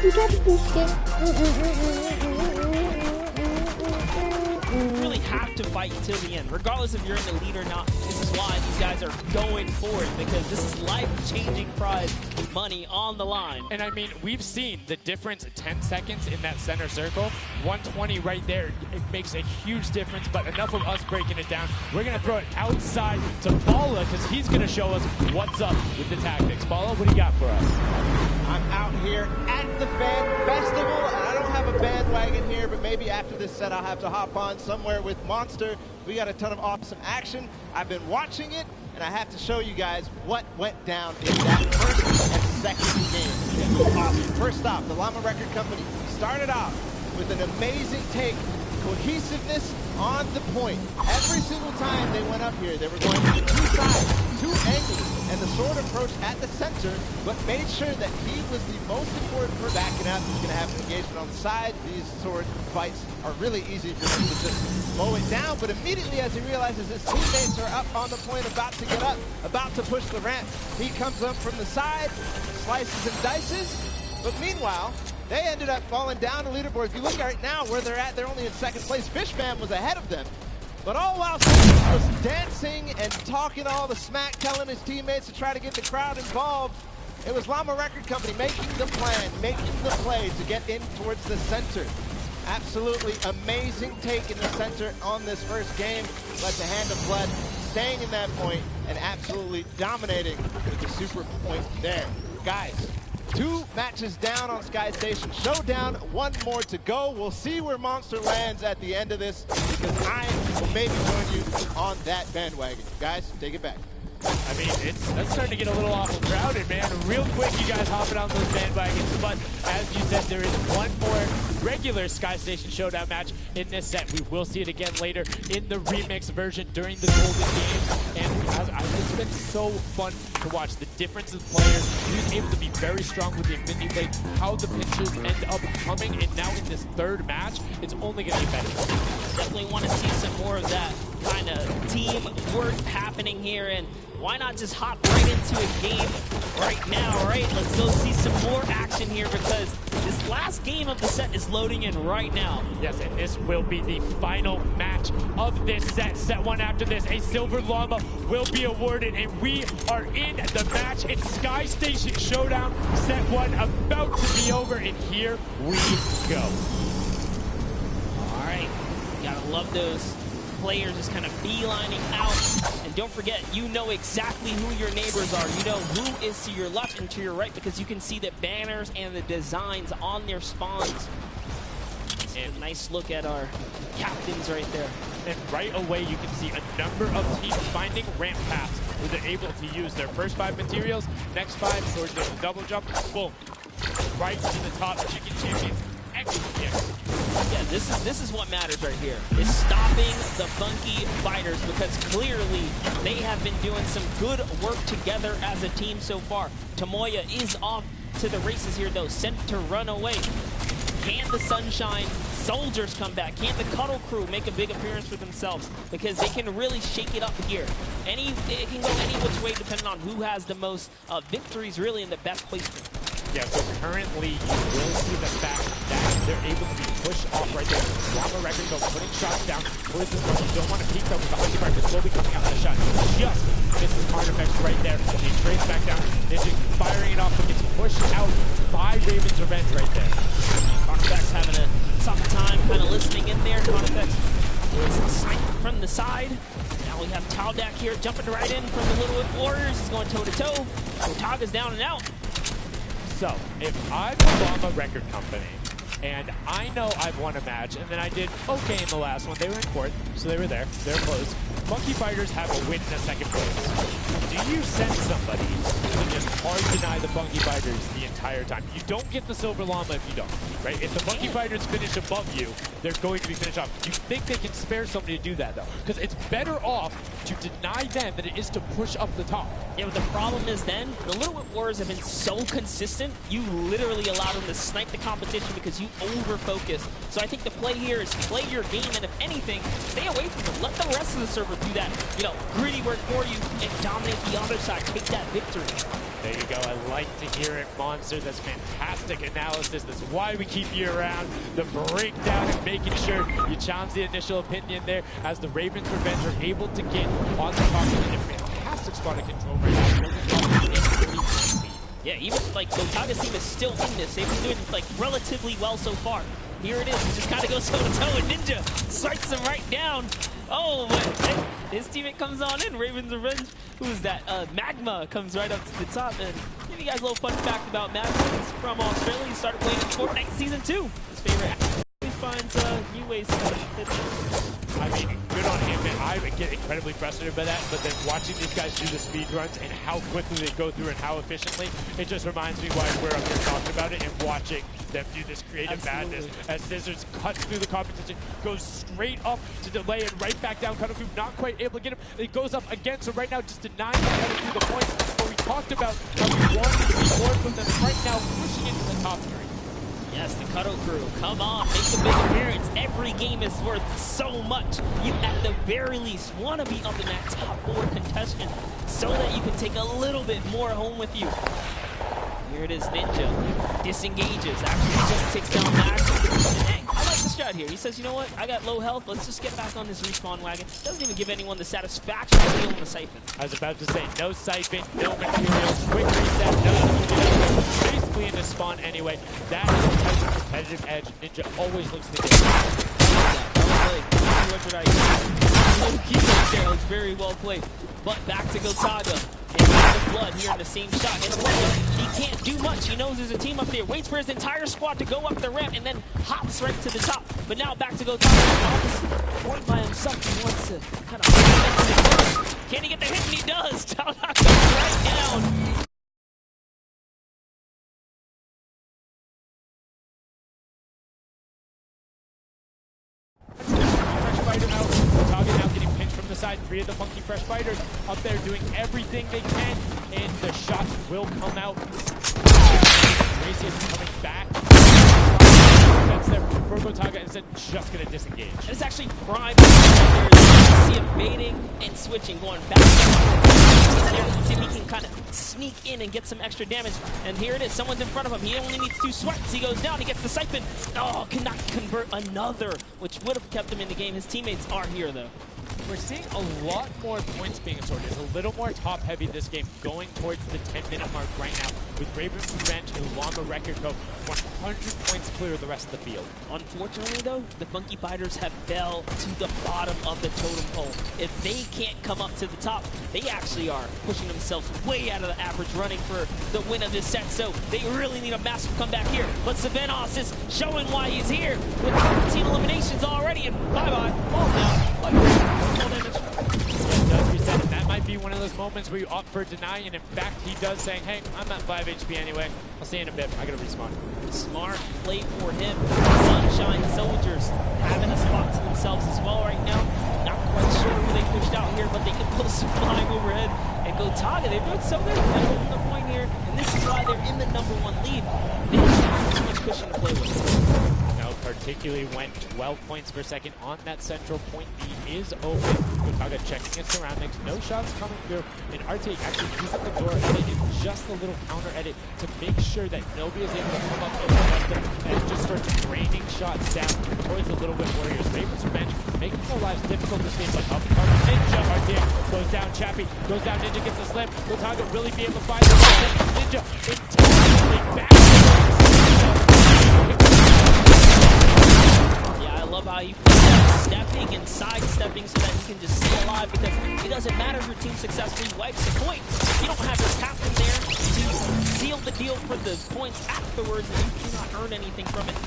You really have to fight until the end, regardless if you're in the lead or not. This is why these guys are going for it, because this is life-changing prize money on the line. And I mean, we've seen the difference 10 seconds in that center circle. 120 right there, it makes a huge difference, but enough of us breaking it down. We're gonna throw it outside to Bala, because he's gonna show us what's up with the tactics. Bala, what do you got for us? I'm out here at the Fan Festival, and I don't have a bandwagon here, but maybe after this set I'll have to hop on somewhere with Monster. We got a ton of awesome action. I've been watching it, and I have to show you guys what went down in that first and second game. It was awesome. First off, the Llama Record Company started off with an amazing take, cohesiveness on the point. Every single time they went up here, they were going to two sides, two angles, and the sword approach at the center, but made sure that he was the most important for backing up. He's going to have an engagement on the side. These sword fights are really easy for him to just mow it down, but immediately as he realizes his teammates are up on the point, about to get up, about to push the ramp, he comes up from the side, slices and dices, but meanwhile, they ended up falling down the leaderboard. If you look right now where they're at, they're only in second place. Fishman was ahead of them. But all while Sanders was dancing and talking all the smack, telling his teammates to try to get the crowd involved, it was Llama Record Company making the plan, making the play to get in towards the center. Absolutely amazing take in the center on this first game. Let the Hand of Blood staying in that point and absolutely dominating with the super point there. Guys, 2 matches down on Sky Station Showdown, 1 more to go. We'll see where Monster lands at the end of this, because I will maybe join you on that bandwagon. Guys, take it back. I mean, that's starting to get a little awful crowded, man. Real quick, you guys hopping on those bandwagons. But as you said, there is 1 more regular Sky Station Showdown match in this set. We will see it again later in the remix version during the Golden Games. And it's been so fun to watch the difference of players. Who's able to be very strong with the Infinity Blade, how the pitches end up coming, and now in this 3rd match, it's only going to get better. Definitely want to see some more of that kind of teamwork happening here, and why not just hop right into a game right now, right? Let's go see some more action here, because this last game of the set is loading in right now. Yes, and this will be the final match of this set. Set 1 after this, a Silver Llama will be awarded, and we are in the match. It's Sky Station Showdown, set 1 about to be over, and here we go. All right, gotta love those players just kind of beelining out. And don't forget, you know exactly who your neighbors are. You know who is to your left and to your right, because you can see the banners and the designs on their spawns. And a nice look at our captains right there. And right away, you can see a number of teams finding ramp paths where they're able to use their first 5 materials, next 5 towards the double jump, boom, right to the top chicken champions. Yeah, this is what matters right here, is stopping the funky fighters, because clearly they have been doing some good work together as a team so far. Tomoya is off to the races here though, sent to run away. Can the Sunshine Soldiers come back? Can the Cuddle Crew make a big appearance for themselves? Because they can really shake it up here. It can go any which way depending on who has the most victories really in the best placement. Yeah, so currently you will see the fact that they're able to be pushed off right there. Llama Record though putting shots down towards the front. You don't want to peek though, because the Hockey Mark is slowly coming out of the shot. Just misses Artifacts right there. He trades back down. Ninja firing it off, but gets pushed out by Raven's Revenge right there. Artifacts having a tough time kind of listening in there. Artifacts is sniped from the side. Now we have Taldak here jumping right in from the Little Whip Warriors. He's going toe-to-toe. Otaga's down and out. So, if I'm the Llama Record Company, and I know I've won a match, and then I did okay in the last one, they were in 4th, so they were there, they're close. Funky Fighters have a win in the 2nd place. Do you send somebody to just hard deny the Funky Fighters the entire time? You don't get the Silver Llama if you don't, right? If the Funky Fighters finish above you, they're going to be finished off. You think they can spare somebody to do that, though? Because it's better off to deny them than it is to push up the top. Yeah, but the problem is then, the Little Whip Warriors have been so consistent, you literally allow them to snipe the competition because you over-focus. So I think the play here is play your game, and if anything, stay away from them. Let the rest of the server do that, you know, gritty work for you and dominate the other side. Take that victory. There you go. I like to hear it, Monster. That's fantastic analysis. That's why we keep you around. The breakdown and making sure you challenge the initial opinion there as the Ravens Revenge are able to get on the top of the fantastic spot of control right now. Yeah, even like Gotaga's team is still in this. They've been doing like relatively well so far. Here it is. He just kind of goes toe to toe, and Ninja strikes him right down. Oh, but his teammate comes on in. Ravens Revenge. Who is that? Magma comes right up to the top. And give you guys a little fun fact about Magma. He's from Australia. He started playing in Fortnite Season 2. His favorite actor. He finds new ways to hit. I mean, good on him, man. I get incredibly frustrated by that, but then watching these guys do the speed runs and how quickly they go through and how efficiently, it just reminds me why we're up here talking about it and watching them do this creative madness as Scissors cuts through the competition, goes straight up to delay and right back down. Cuddle Group not quite able to get him. It goes up again, so right now just denying him through the points. But we talked about how we wanted to see more from them right now, pushing into the top three. Yes, the Cuddle Crew, come on, make a big appearance. Every game is worth so much. You, at the very least, want to be up in that top 4 contestant so that you can take a little bit more home with you. Here it is, Ninja disengages. Actually, he just takes down Max. Hey, I like the strat here. He says, you know what? I got low health. Let's just get back on this respawn wagon. Doesn't even give anyone the satisfaction of stealing the siphon. I was about to say, no siphon, no materials, quick reset, no basically in the spawn anyway. That is the type of competitive edge Ninja always looks to get. It was very well played. But back to Gotaga. And the blood here in the same shot. And he can't do much. He knows there's a team up there. Waits for his entire squad to go up the ramp and then hops right to the top. But now back to Gotaga. One by himself. He wants to kind of... Can he get the hit? And he does. Gotaga goes right down. Now getting pinched from the side. 3 of the Funky Fresh Fighters up there doing everything they can, and the shots will come out. Gracie is coming back. That's there for Gotaga instead just going to disengage. And it's actually prime. You see him baiting and switching, going back. See if he can kind of sneak in and get some extra damage. And here it is. Someone's in front of him. He only needs 2 sweats. He goes down. He gets the siphon. Oh, cannot convert another, which would have kept him in the game. His teammates are here, though. We're seeing a lot more points being assorted. It's a little more top-heavy this game, going towards the 10-minute mark right now, with Ravens Revenge and Llama Record go 100 points clear of the rest of the field. Unfortunately, though, the Funky Fighters have fell to the bottom of the totem pole. If they can't come up to the top, they actually are pushing themselves way out of the average, running for the win of this set. So they really need a massive comeback here. But Savenos is showing why he's here with 13 eliminations already, and bye-bye. Ball's down. That might be one of those moments where you opt for denying, and in fact, he does saying, hey, I'm at 5 HP anyway. I'll see you in a bit. I gotta respawn. Smart play for him. Sunshine Soldiers having a spot to themselves as well right now. Not quite sure who they pushed out here, but they can pull some flying overhead. And Gotaga, they're doing so good. They're holding the point here, and this is why they're in the #1 lead. They don't have too much cushion to play with. Particularly went 12 points per second on that central point. B is open. Gotaga checking his surroundings. No shots coming through. And RT actually using the door edit and just a little counter edit to make sure that nobody is able to come up and protect them and just starts draining shots down towards the Little Bit Warriors. Ravens Revenge making their lives difficult this game, but up comes Ninja. RT goes down. Chappie goes down. Ninja gets a slam. Gotaga really be able to find the Ninja intentionally back. I love how he stepping and sidestepping so that he can just stay alive, because it doesn't matter if your team successfully wipes a point. If you don't have your captain there to seal the deal for the points afterwards, then you cannot earn anything from it.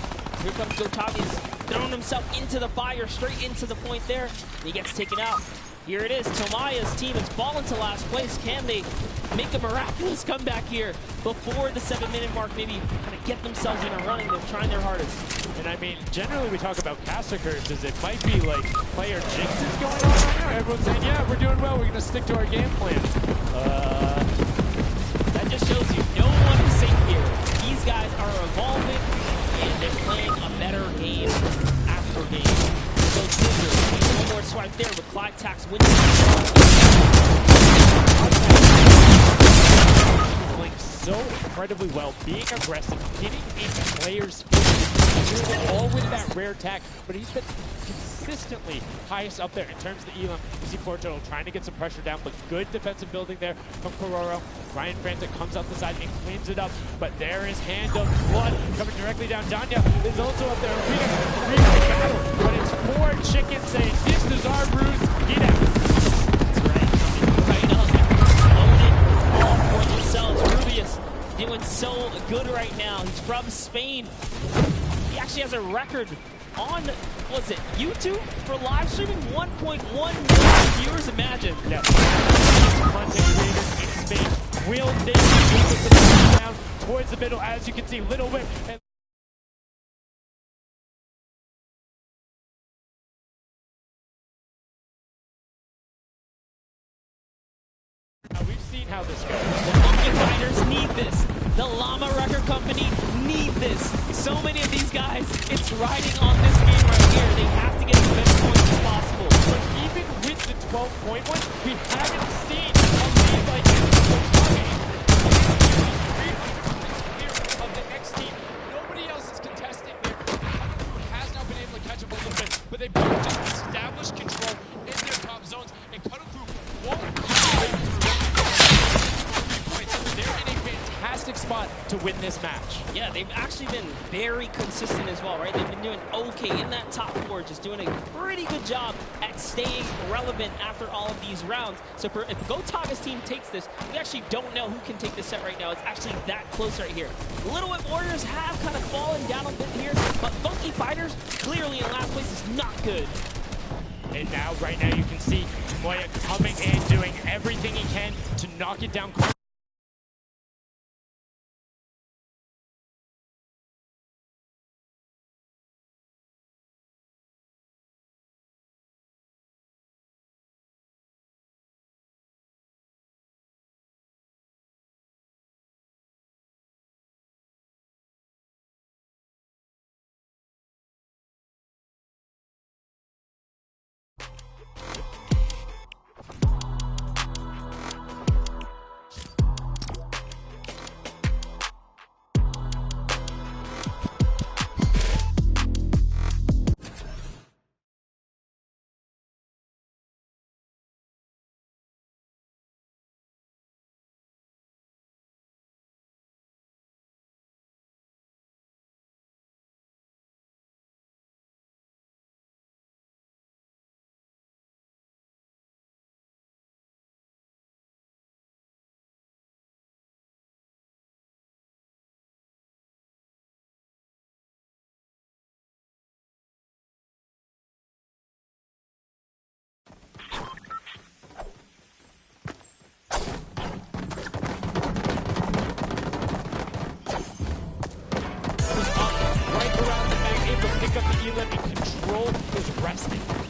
Here comes Gotaga, throwing himself into the fire, straight into the point there, and he gets taken out. Here it is. Tomaya's team has fallen to last place. Can they make a miraculous comeback here before the 7-minute mark? Maybe kind of get themselves in a running. They're trying their hardest. And I mean, generally we talk about caster curses. It might be like player jinxes going on right now. Everyone's saying, yeah, we're doing well. We're going to stick to our game plan. That just shows you no one is safe here. These guys are evolving, and they're playing a better game after game. So Scissors, one more swipe there with Clyde Tax winning. Blink so incredibly well, being aggressive, getting in players' all with that rare attack, but he's been consistently highest up there in terms of the elim. You see Portugal trying to get some pressure down, but good defensive building there from Kororo. Ryan Frantic comes up the side and cleans it up, but there is Hand of Blood coming directly down. Danya is also up there. Really battle, but it's four chickens saying, this is our bruise, get out. That's right. Right up. Own it all for themselves. Rubius doing so good right now. He's from Spain. He actually has a record on, was it YouTube for live streaming? 1.1 million viewers, imagine. Yeah. Content creators in Spain will they put down towards the middle, as you can see, Little Whip. And we've seen how this goes. The Monkey Fighters need this. The Llama Record Company need this. So many of these guys, it's riding on this game right here. They have to get the best points as possible. But even with the 12-point one, we haven't seen a lead like this. Of the next team, nobody else is contesting there. Who has not been able to catch up a little bit, but they've just established control in their top zones, and Cuddle Crew won't break through. They're in a fantastic spot to win this match. Yeah, they've actually been very consistent as well, right? They've been doing okay in that top four, just doing a pretty good job at staying relevant after all of these rounds. So if Gotaga's team takes this, we actually don't know who can take this set right now. It's actually that close right here. Little Whip Warriors have kind of fallen down a bit here, but Funky Fighters clearly in last place is not good. And now, right now, you can see Moya coming in, doing everything he can to knock it down.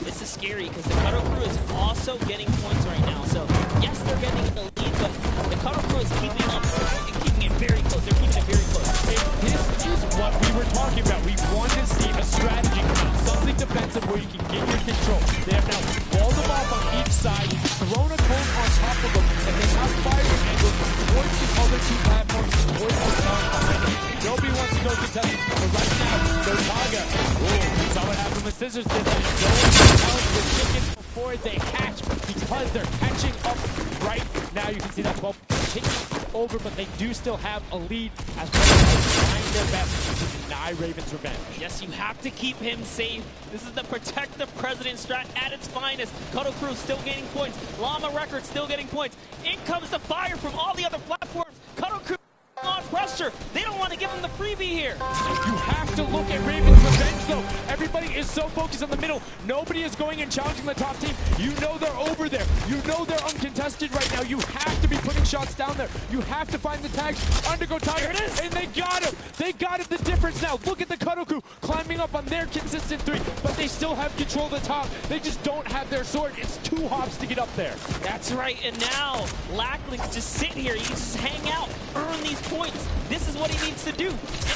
This is scary because the Cuddle Crew is also getting points right now. So yes, they're getting the lead, but the Cuddle Crew is keeping up and keeping it very close. They're keeping it very close. And this is what we were talking about. We want to see a strategy, something defensive where you can get your control. They have now walled them off on each side, thrown a cone on top of them, and they have fire angles towards the other two platforms, towards the tower behind them. Nobody wants to go contest, but right now, Gotaga. We saw what happened with Scissors. They're going out the chickens before they hatch because they're catching up right now. You can see that 12 taking over, but they do still have a lead as well as trying their best to deny Raven's revenge. Yes, you have to keep him safe. This is the protect the president strat at its finest. Cuddle Crew still gaining points. Llama Records still getting points. In comes the fire from all the other platforms. Cuddle Crew on pressure. They don't want to give him the freebie here. You have to look at Raven's revenge, though. Everybody is so focused on the middle. Nobody is going and challenging the top team. You know they're over there. You know they're uncontested right now. You have to be putting shots down there. You have to find the tags. Undergo Tiger. There it is. And they got him. They got it. The difference now. Look at the Cuddle Crew climbing up on their consistent three, but they still have control of the top. They just don't have their sword. It's 2 hops to get up there. That's right. And now Lackley can just sit here. He can just hang out, earn these points. This is what he needs to do.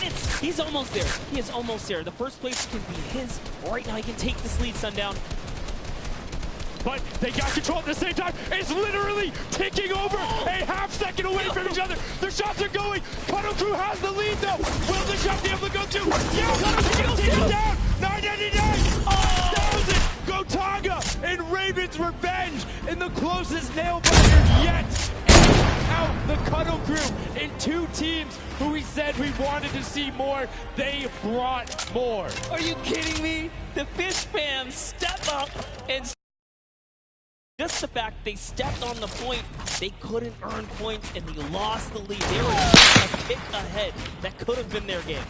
And he's almost there. He is almost there. The first place can be his. Right now he can take this lead, Sundown. but they got control at the same time. It's literally ticking over a half-second away from each other. The shots are going. Cuddle Crew has the lead, though. Will the shot be able to go to? Yeah, Cuddle Crew take it down. 999. 1,000. Gotaga and Raven's Revenge in the closest nail-biter yet. Out the Cuddle Crew in two teams who we said we wanted to see more. They brought more. Are you kidding me? The Fish fans step up and just the fact they stepped on the point, they couldn't earn points and they lost the lead. They were a kick ahead. That could have been their game.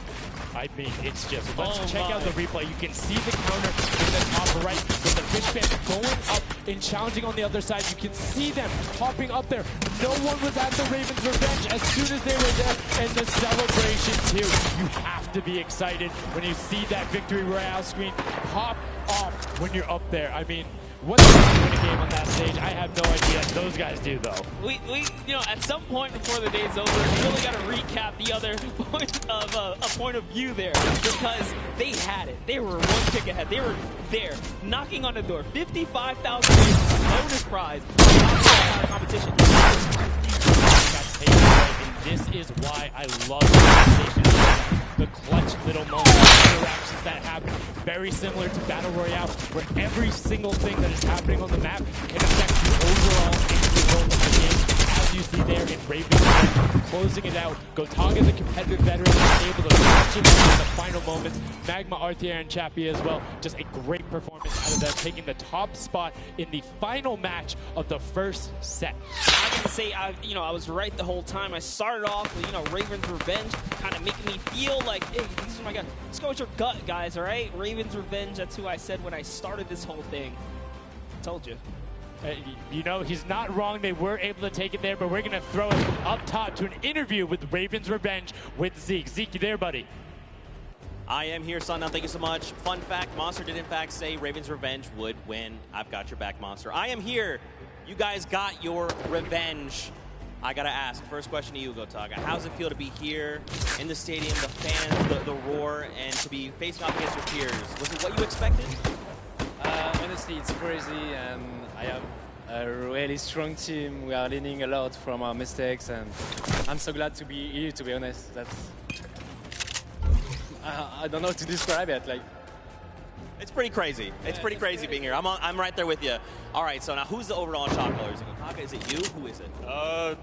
I mean, it's just, let's check out the replay. You can see the counter in the top right with the Fish fans going up and challenging on the other side. You can see them hopping up there. No one was at the Ravens Revenge as soon as they were there. And the celebration too. You have to be excited when you see that victory royale screen pop off when you're up there. I mean, what's the way to win a game on that stage? I have no idea. Those guys do, though. We you know, at some point before the day's over, we really got to recap the other point of a point of view there, because they had it. They were one kick ahead. They were there, knocking on the door. 55,000 bonus prize. Competition. And this is why I love the station. The clutch little moments, interactions that happen, very similar to Battle Royale, where every single thing that is happening on the map can affect the overall end result of the game. As you see there in Raven, closing it out. Gotaga, the competitive veteran, is able to catch it in the final moments. Magma, Artier, and Chappie as well. Just a great performance out of them, taking the top spot in the final match of the first set. I can say, I was right the whole time. I started off with, Raven's Revenge, kind of making me feel like, hey, these are my guys. Let's go with your gut, guys, all right? Raven's Revenge, that's who I said when I started this whole thing. I told you. He's not wrong. They were able to take it there, but we're going to throw it up top to an interview with Raven's Revenge with Zeke. Zeke, you there, buddy? I am here, Sundown. Thank you so much. Fun fact, Monster did in fact say Raven's Revenge would win. I've got your back, Monster. I am here. You guys got your revenge. I got to ask, first question to you, Gotaga. How does it feel to be here in the stadium, the fans, the roar, and to be facing off against your peers? Was it what you expected? Honestly, it's crazy, and I have a really strong team. We are learning a lot from our mistakes, and I'm so glad to be here, to be honest. That's... I don't know how to describe it. It's pretty crazy. It's pretty crazy being here. I'm right there with you. All right, so now who's the overall shot caller? Is it Gotaga? Is it you? Who is it?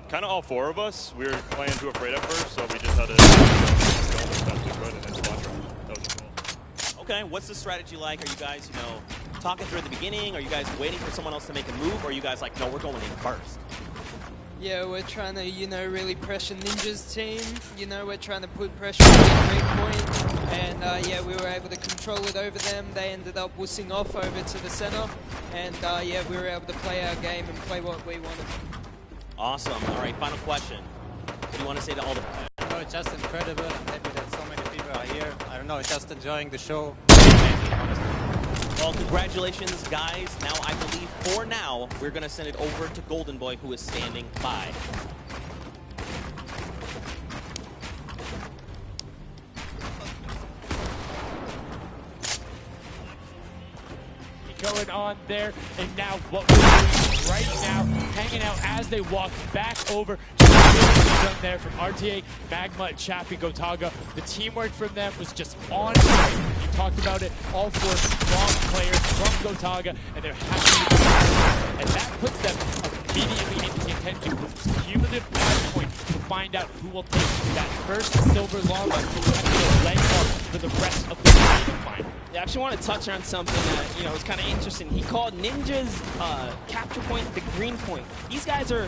Kind of all four of us. We were playing too afraid at first, so we just had to go as best we could and then squad run. That was the goal. Okay, what's the strategy like? Are you guys, talking through at the beginning? Are you guys waiting for someone else to make a move? Or are you guys like, no, we're going in first? Yeah, we're trying to, really pressure Ninja's team. We're trying to put pressure on the break point. And, yeah, we were able to control it over them. They ended up wussing off over to the center. And, yeah, we were able to play our game and play what we wanted. Awesome. All right, final question. What do you want to say to all the... No, it's just incredible. I'm happy that so many people are here. I don't know, just enjoying the show. Well, congratulations, guys. Now, I believe for now, we're going to send it over to Golden Boy, who is standing by. Going on there, and now what we're doing right now, hanging out as they walk back over to the done there from RTA, Magma, Chappie, Gotaga. The teamwork from them was just on point. You talked about it, all four strong players from Gotaga, and they're happy with it. And that puts them immediately into contention with this cumulative match point to find out who will take that first silver llama to have a leg up for the rest of the final. Yeah, I actually want to touch on something that, was kind of interesting. He called Ninja's capture point the green point. These guys are,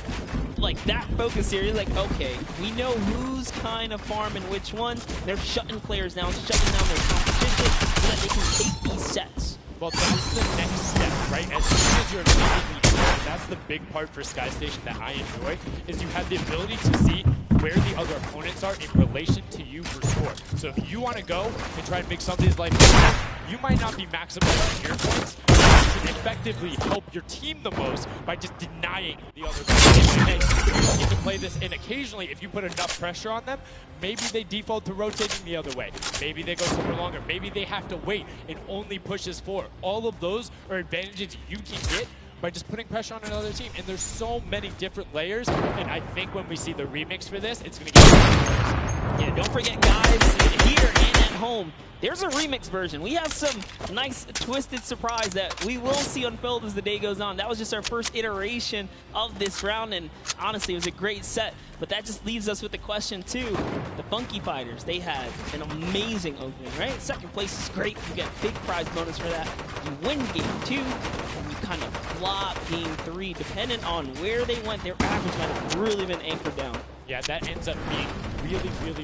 that focus here. You're like, okay, we know who's kind of farming which one. They're shutting players down, shutting down their competition so that they can take these sets. Well, that's the next step, right? As soon as you're immediately there, that's the big part for Sky Station that I enjoy, is you have the ability to see where the other opponents are in relation to you for score. So if you want to go and try and make somebody's life better, you might not be maximizing your points, but you can effectively help your team the most by just denying the other person. And you get to play this, and occasionally, if you put enough pressure on them, maybe they default to rotating the other way. Maybe they go somewhere longer. Maybe they have to wait and only pushes forward. All of those are advantages you can get by just putting pressure on another team. And there's so many different layers, and I think when we see the remix for this, it's going to get Yeah, don't forget, guys, here and at home, there's a remix version. We have some nice twisted surprise that we will see unfold as the day goes on. That was just our first iteration of this round, and honestly, it was a great set. But that just leaves us with the question, too. The Funky Fighters, they had an amazing opening, right? Second place is great. You get big prize bonus for that. You win game 2, and you kind of flop game 3. Depending on where they went, their average might have really been anchored down. Yeah, that ends up being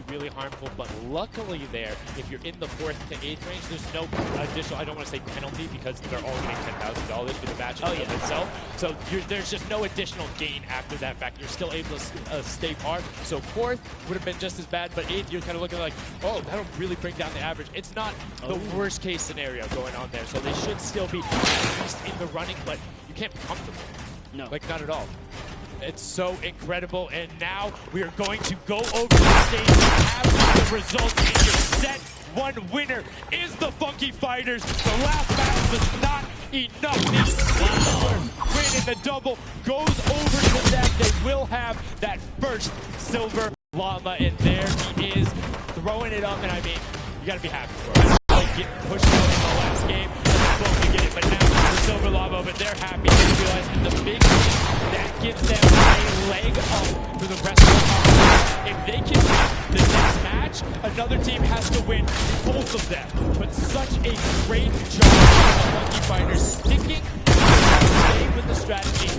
really harmful. But luckily there, if you're in the 4th to 8th range, there's no additional, I don't want to say penalty, because they're all getting $10,000 for the match in itself. So there's just no additional gain after that fact. You're still able to stay par. So 4th would have been just as bad, but 8th, you're kind of looking like, oh, that'll really bring down the average. It's not the worst case scenario going on there. So they should still be at least in the running, but you can't be comfortable. No. Like, not at all. It's so incredible, and now we are going to go over the stage and have the results in your set. One winner is the Funky Fighters. The last battle was not enough. The silver win in the double goes over to them. They will have that first silver llama, and there he is throwing it up, and I mean, you gotta be happy for him. Like getting pushed out in the last game, and they're supposed to get it, but now the silver llama, but they're happy. They realize that the big thing that gives them a leg up for the rest of the competition. If they can win the next match, another team has to win both of them. But such a great job by the Funky Fighters sticking staying with the strategy.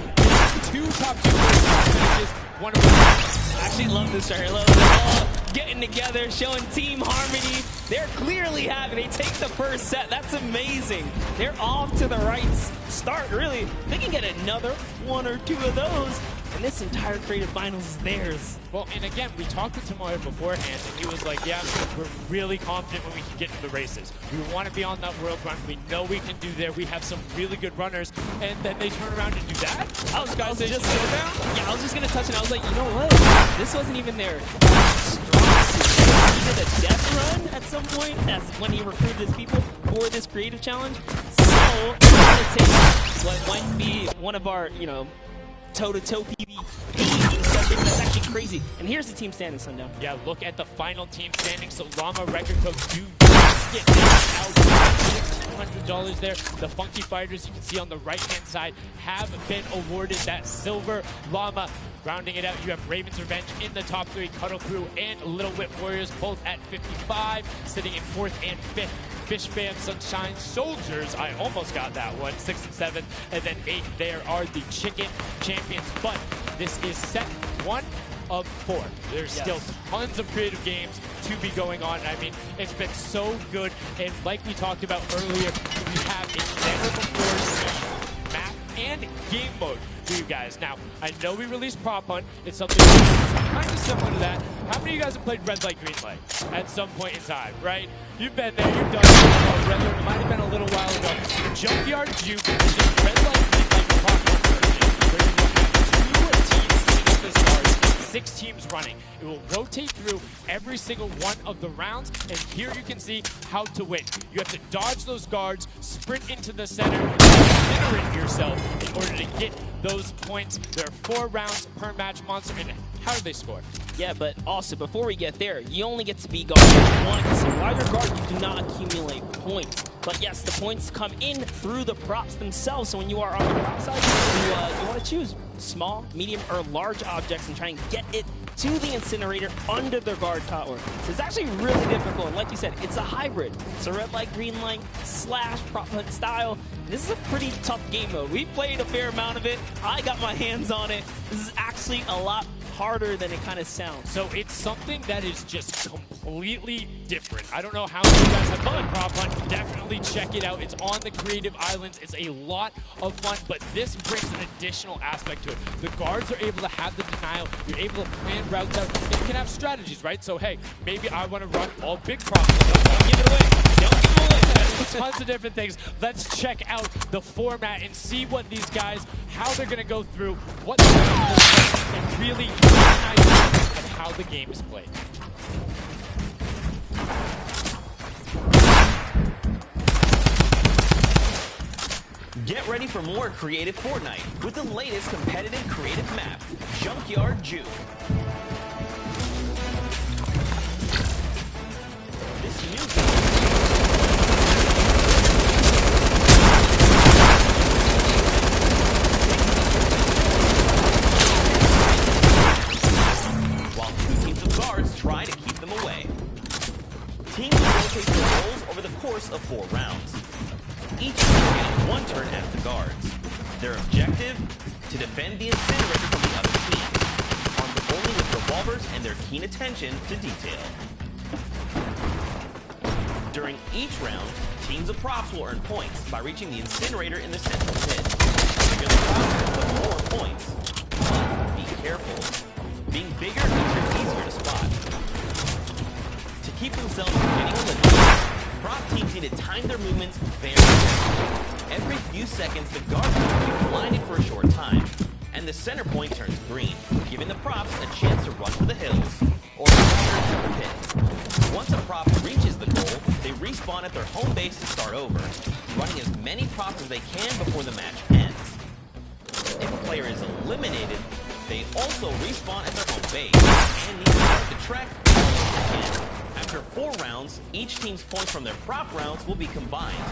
Two top 2 finishes, one of them. I actually love this right here. Love it all getting together, showing team harmony. They're clearly happy. They take the first set. That's amazing. They're off to the right start, really. They can get another 1 or 2 of those, and this entire creative finals is theirs. Well, and again, we talked to Tomoya beforehand, and he was like, yeah, we're really confident when we can get to the races. We want to be on that world run. We know we can do there. We have some really good runners, and then they turn around and do that? I was just going to touch it. I was like, you know what? This wasn't even their strong suit. He did a death run at some point. That's when he recruited his people for this creative challenge. So, we're going to take what might be one of our, toe-to-toe PvP. That's actually crazy. And here's the team standing, Sundown. Yeah, look at the final team standing. So Llama record codes do get out $200 there. The Funky Fighters, you can see on the right-hand side, have been awarded that silver llama. Rounding it out, you have Raven's Revenge in the top 3, Cuddle Crew and Little Whip Warriors both at 55, sitting in 4th and 5th. Fish Fam, Sunshine Soldiers, I almost got that one, 6 and 7, and then 8 there are the Chicken Champions. But this is set 1 of 4. There's still tons of creative games to be going on. I mean, it's been so good, and like we talked about earlier, we have a never before seen map and game mode for you guys. Now, I know we released Prop Hunt. It's something kind of similar to that. How many of you guys have played Red Light, Green Light at some point in time, right? You've been there, you've done it. Red Light might have been a little while ago. Junkyard Juke is just Red Light, Green Light Prop Hunt version, where you will have 2 teams sitting at the start, 6 teams running. It will rotate through every single one of the rounds, and here you can see how to win. You have to dodge those guards, sprint into the center, and incinerate yourself in order to get those points. There are 4 rounds per match, Monster, and how do they score? Yeah, but also, before we get there, you only get to be guard once. So while you're guard, you do not accumulate points. But yes, the points come in through the props themselves. So when you are on the prop side, you want to choose small, medium, or large objects and try and get it to the incinerator under the guard tower. So it's actually really difficult. And like you said, it's a hybrid. It's a red light, green light, / prop hunt style. This is a pretty tough game mode. We played a fair amount of it. I got my hands on it. This is actually a lot harder than it kind of sounds. So it's something that is just completely different. I don't know how many of you guys have played Prop Hunt. Definitely check it out. It's on the Creative Islands. It's a lot of fun, but this brings an additional aspect to it. The guards are able to have the denial. You're able to plan routes out. And you can have strategies, right? So, hey, maybe I want to run all big props. Don't give it away. Don't give it away. Tons of different things. Let's check out the format and see what these guys, how they're going to go through, what they're going to play, and really get an idea of how the game is played. Get ready for more creative Fortnite with the latest competitive creative map, Junkyard Juke. This new game while two teams of guards try to keep them away. Teams rotate their roles over the course of 4 rounds. Each team gets 1 turn as the guards. Their objective? To defend the incinerator from the other team, armed only with revolvers and their keen attention to detail. During each round, teams of props will earn points by reaching the incinerator in the central pit. Bigger the props will put more points. But be careful. Being bigger makes it easier to spot. To keep themselves from getting eliminated, prop teams need to time their movements very carefully. Every few seconds, the guard will be blinded for a short time, and the center point turns green, giving the props a chance to run for the hills, or return to the pit. Once a prop reaches the goal, they respawn at their home base to start over, running as many props as they can before the match ends. If a player is eliminated, they also respawn at their home base, and need to start the track again. After 4 rounds, each team's points from their prop rounds will be combined,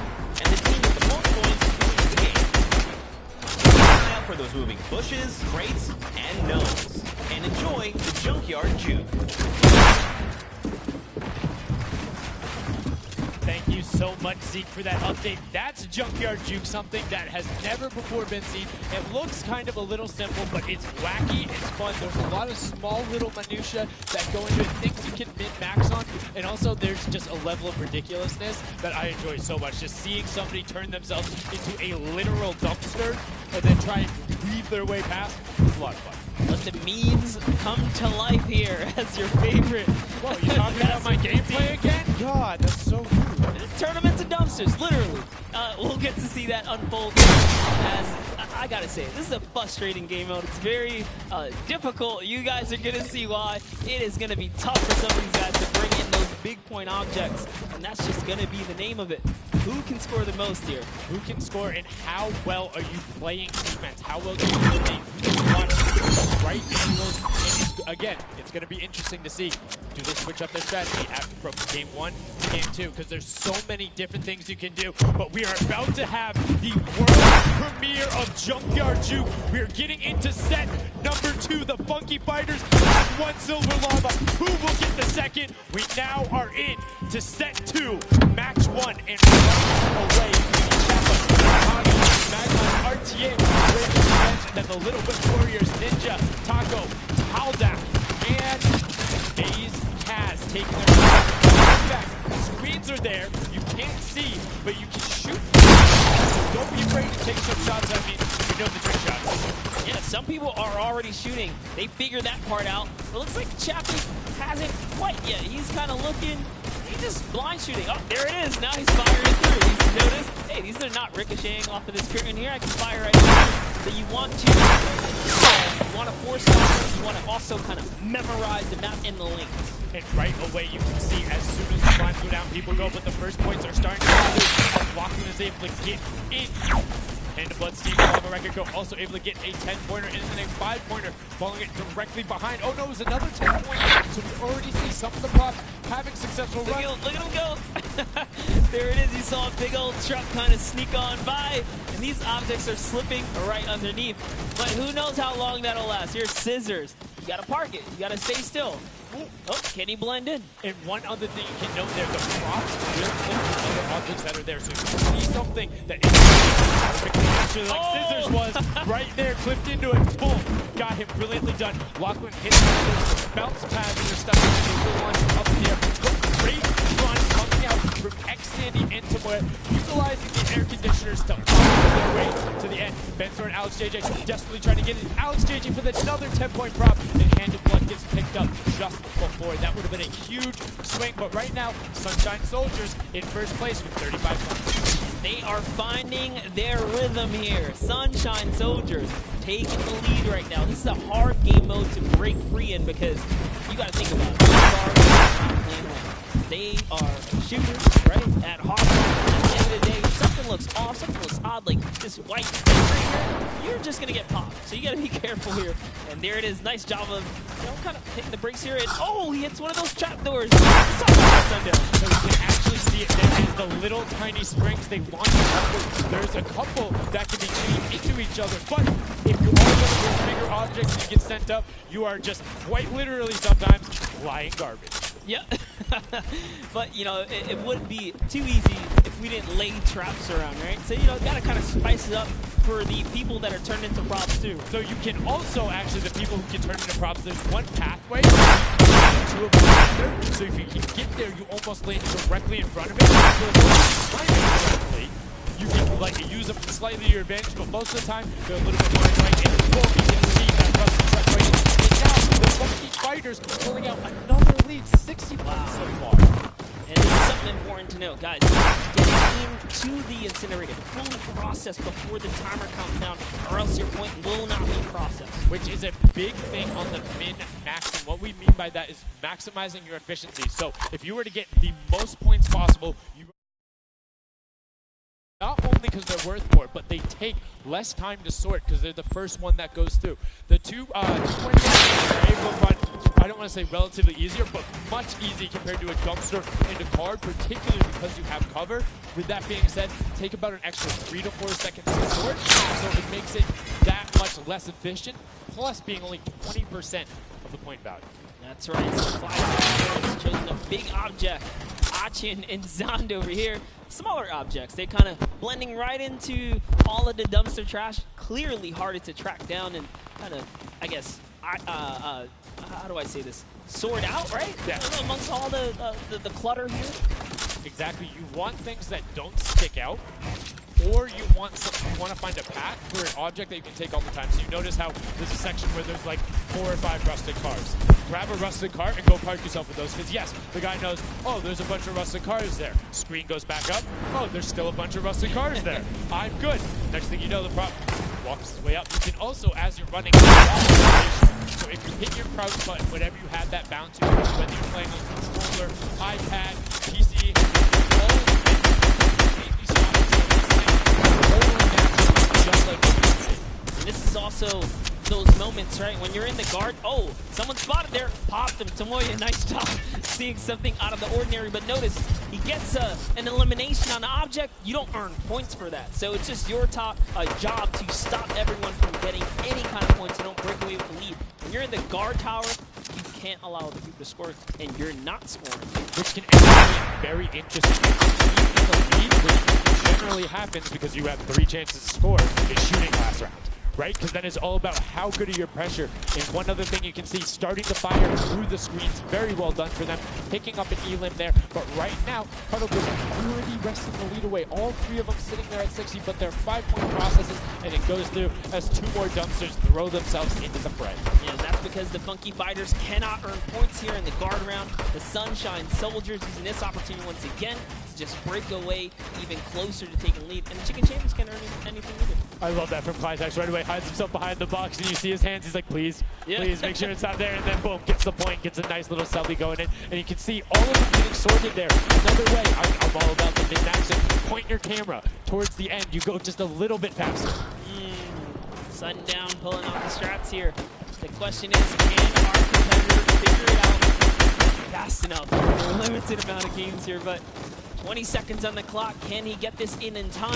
and the team with the most points wins the game. Keep an eye out for those moving bushes, crates, and gnomes, and enjoy the Junkyard Juke. Thank you so much, Zeke, for that update. That's Junkyard Juke, something that has never before been seen. It looks kind of a little simple, but it's wacky, it's fun. There's a lot of small little minutia that go into it, things you can min-max on, and also there's just a level of ridiculousness that I enjoy so much. Just seeing somebody turn themselves into a literal dumpster and then try and weave their way past, it's a lot of fun. Let the memes come to life here as your favorite. Whoa, you talking about my gameplay again? God, that's so rude. Tournaments and dumpsters, literally. We'll get to see that unfold as, I gotta say, this is a frustrating game mode. It's very difficult. You guys are gonna see why. It is gonna be tough for some of these guys to bring in those big point objects, and that's just gonna be the name of it. Who can score the most here? Who can score, and how well are you playing defense? How well do you eliminate right angles? And again, it's going to be interesting to see. Do they switch up their strategy from game 1 to game 2? Because there's so many different things you can do. But we are about to have the world premiere of Junkyard Juke. We are getting into set number 2. The Funky Fighters have 1 silver llama. Who will get the second? We now are in to set 2, match 1, and right away, Magma, RTA, and then the Little Bit Warriors, Ninja, Taco, Haldak, and FaZe Kaz taking their back. Screens are there, you can't see, but you can shoot. Don't be afraid to take some shots. I mean, we know the trick shots. Yeah, some people are already shooting. They figured that part out. It looks like Chappie hasn't quite yet. He's kind of looking. He's just blind shooting. Oh, there it is. Now he's firing through. He's noticed, hey, these are not ricocheting off of this curtain here. I can fire right through. So you want to force something. You want to also kind of memorize the map and the links. And right away, you can see as soon as the lines go down, people go, but the first points are starting to come through. Lachlan is able to get in. And the Bloodsteam Lava Record Go also able to get a 10-pointer and then a 5-pointer, following it directly behind. Oh no, it was another 10-pointer. So we already see some of the props having successful runs. Look at him go. There it is. You saw a big old truck kind of sneak on by, and these objects are slipping right underneath. But who knows how long that'll last. Here's scissors. You gotta park it. You gotta stay still. Oh, can he blend in? And one other thing you can note there, the props will clip the other objects that are there. So if you see something that is actually like scissors was right there, clipped into it, boom, got him brilliantly done. Lachlan hits those bounce pads and their stuff up there. Great run coming out from X-Sandy into Moya, utilizing the air conditioners to follow their way to the end. Bensor and Alex JJ desperately trying to get it. Alex JJ with another 10-point prop, and Hand of Blood gets picked up just before. That would have been a huge swing, but right now, Sunshine Soldiers in first place with 35 points. They are finding their rhythm here. Sunshine Soldiers taking the lead right now. This is a hard game mode to break free in because you got to think about it. They are shooters, right? At heart, at the end of the day, something looks off, something looks odd. facade, like this white thing right here, you're just gonna get popped. So you gotta be careful here. And there it is. Nice job of, you know, kind of hitting the brakes here. And oh, he hits one of those trapdoors. Sundown. So you can actually see it. There is the little tiny springs. They launch upward. There's a couple that can be chained into each other. But if you are one of those bigger objects and you get sent up, you are just quite literally sometimes flying garbage. Yeah, but you know, it wouldn't be too easy if we didn't lay traps around, right? So, you know, gotta kind of spice it up for the people that are turned into props too. So you can also, actually, the people who can turn into props, there's one pathway to a together. So if you can get there, you almost land directly in front of it. So if you can like use them slightly to your advantage, but most of the time they're a little bit more right in the goal. You can see that rusty truck right in. And now the Funky Fighters pulling out another lead, 60 points so far. And this is something important to know, guys. Get into the incinerator, fully process before the timer counts down, or else your point will not be processed. Which is a big thing on the min-max. And what we mean by that is maximizing your efficiency. So if you were to get the most points possible, you not only because they're worth more, but they take less time to sort because they're the first one that goes through. The 220 are able to run, I don't want to say relatively easier, but much easier compared to a dumpster and a card, particularly because you have cover. With that being said, take about an extra 3 to 4 seconds to sort, so it makes it that much less efficient, plus being only 20% of the point value. That's right, so 5 players chosen a big object. Achin and Zond over here. Smaller objects, they're kind of blending right into all of the dumpster trash. Clearly harder to track down and kind of, I guess, how do I say this? Sort out, right? Yeah. Amongst all the clutter here. Exactly. You want things that don't stick out, or you want to find a path for an object that you can take all the time. So you notice how there's a section where there's like 4 or 5 rusted cars. Grab a rusted car and go park yourself with those, because yes, the guy knows, oh, there's a bunch of rusted cars there. Screen goes back up, oh, there's still a bunch of rusted cars there. I'm good. Next thing you know, the prop walks his way up. You can also, as you're running, so if you hit your crouch button, whatever you have that bound to, whether you're playing on controller, iPad, PC, all of it, just like this is also those moments, right? When you're in the guard, oh, someone spotted there, popped him. Tomoya, nice job seeing something out of the ordinary, but notice he gets an elimination on the object. You don't earn points for that. So it's just your job to stop everyone from getting any kind of points. You don't break away with the lead. When you're in the guard tower, you can't allow other people to score, and you're not scoring. Which can actually be very interesting. The lead, which generally happens because you have 3 chances to score, is shooting last round. Right? Because then it's all about how good are your pressure. And one other thing you can see, starting to fire through the screens, very well done for them. Picking up an elim there, but right now, Cuddle is already wresting the lead away. All 3 of them sitting there at 60, but they're 5-point processes, and it goes through as 2 more dumpsters throw themselves into the fray. Yeah, that's because the Funky Fighters cannot earn points here in the guard round. The Sunshine Soldiers using this opportunity once again to just break away even closer to taking lead, and the Chicken Champions can't earn anything either. I love that from Clytax right away. Hides himself behind the box, and you see his hands. He's like, please, please make sure it's not there. And then boom, gets the point, gets a nice little selfie going in. And you can see all of them getting sorted there. Another way, I'm all about the mid-maxing. Point your camera towards the end. You go just a little bit faster. Sundown pulling off the strats here. The question is, can our competitor figure it out fast enough? A limited amount of games here, but 20 seconds on the clock. Can he get this in time?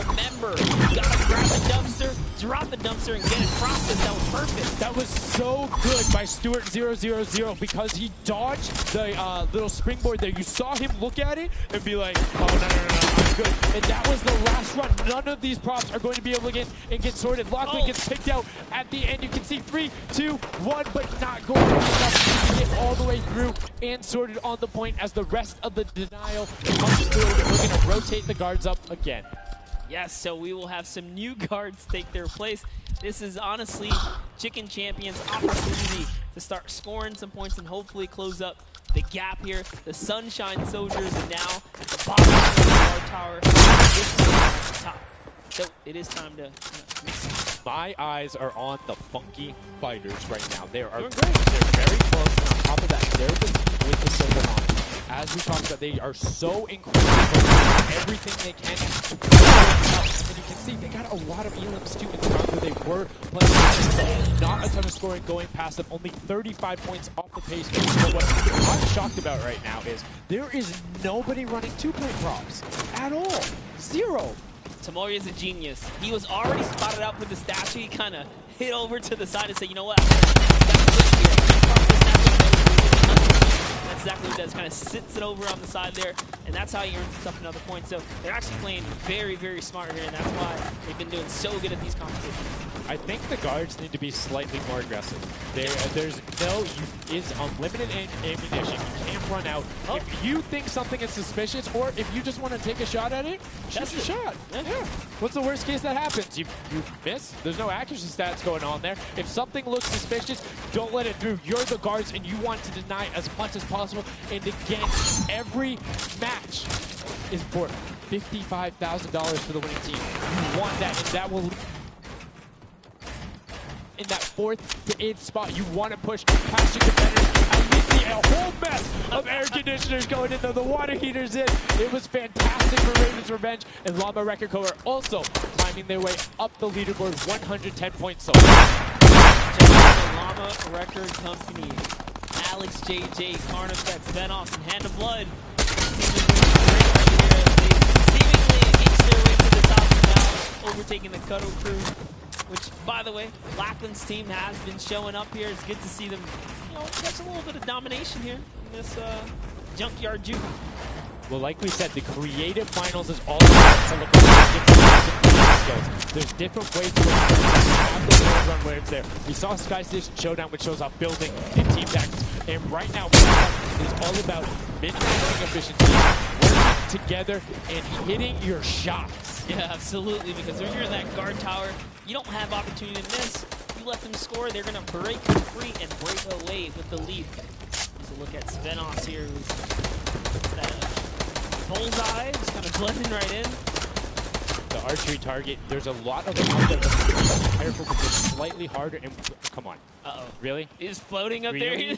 Remember, you gotta grab the dumpster, drop the dumpster, and get it processed. That was perfect. That was so good by Stuart000 because he dodged the little springboard there. You saw him look at it and be like, oh, no, I'm good. And that was the last run. None of these props are going to be able to get sorted. Lachlan gets picked out at the end. You can see 3, 2, 1, but not going to be enough to get all the way through and sorted on the point as the rest of the denial comes through. We're going to rotate the guards up again. Yes, so we will have some new guards take their place. This is honestly Chicken Champions' opportunity to start scoring some points and hopefully close up the gap here. The Sunshine Soldiers are now at the bottom of the guard tower. This is at the top. So it is time to mix it. My eyes are on the Funky Fighters right now. They are great. They're very close. And on top of that, they're the team with the silver on. As we talked about, they are so incredible. Everything they can to and you can a lot of elims too in the round where they were playing not a ton of scoring going past them, only 35 points off the pace. But what I'm shocked about right now is there is nobody running 2-point props at all. Zero. Tamori is a genius. He was already spotted out for the statue. He kind of hit over to the side and said, you know what? That's exactly what he does. Kind of sits it over on the side there, and that's how he earns himself another point. So they're actually playing very, very smart here, and that's why they've been doing so good at these competitions. I think the guards need to be slightly more aggressive. There's unlimited ammunition. You can't run out. Oh. If you think something is suspicious, or if you just want to take a shot at it, shoot your shot. Yeah. What's the worst case that happens? You miss. There's no accuracy stats going on there. If something looks suspicious, don't let it through. You're the guards, and you want to deny as much as possible. And again, every match is for $55,000 for the winning team. You want that, and that will. In that 4th to 8th spot, you want to push past your competitors. And we see a whole mess of air conditioners going into the water heaters in. It was fantastic for Ravens Revenge, and Llama Record Co. are also climbing their way up the leaderboard, 110 points so far. Llama Record Company, Alex JJ, Carnifex, Venoss, and Hand of Blood. They seemingly inched their way to the top now, overtaking the Cuddle Crew. Which, by the way, Lackland's team has been showing up here. It's good to see them, catch a little bit of domination here in this junkyard juke. Well, like we said, the creative finals is all about celebrating different skills. There's different ways to have the run where it's there. We saw Sky Station Showdown, which shows off building and team tactics. And right now, it's all about minimizing efficiency, working together, and hitting your shots. Yeah, absolutely, because when you're in that guard tower, you don't have opportunity to miss. You let them score, they're going to break free and break away with the lead. Here's a look at Svenos here, who's that bullseye, just kind of blending right in. The archery target, there's a lot of them out there that's careful because it's slightly harder. And come on. Uh-oh. Really? He's floating up there.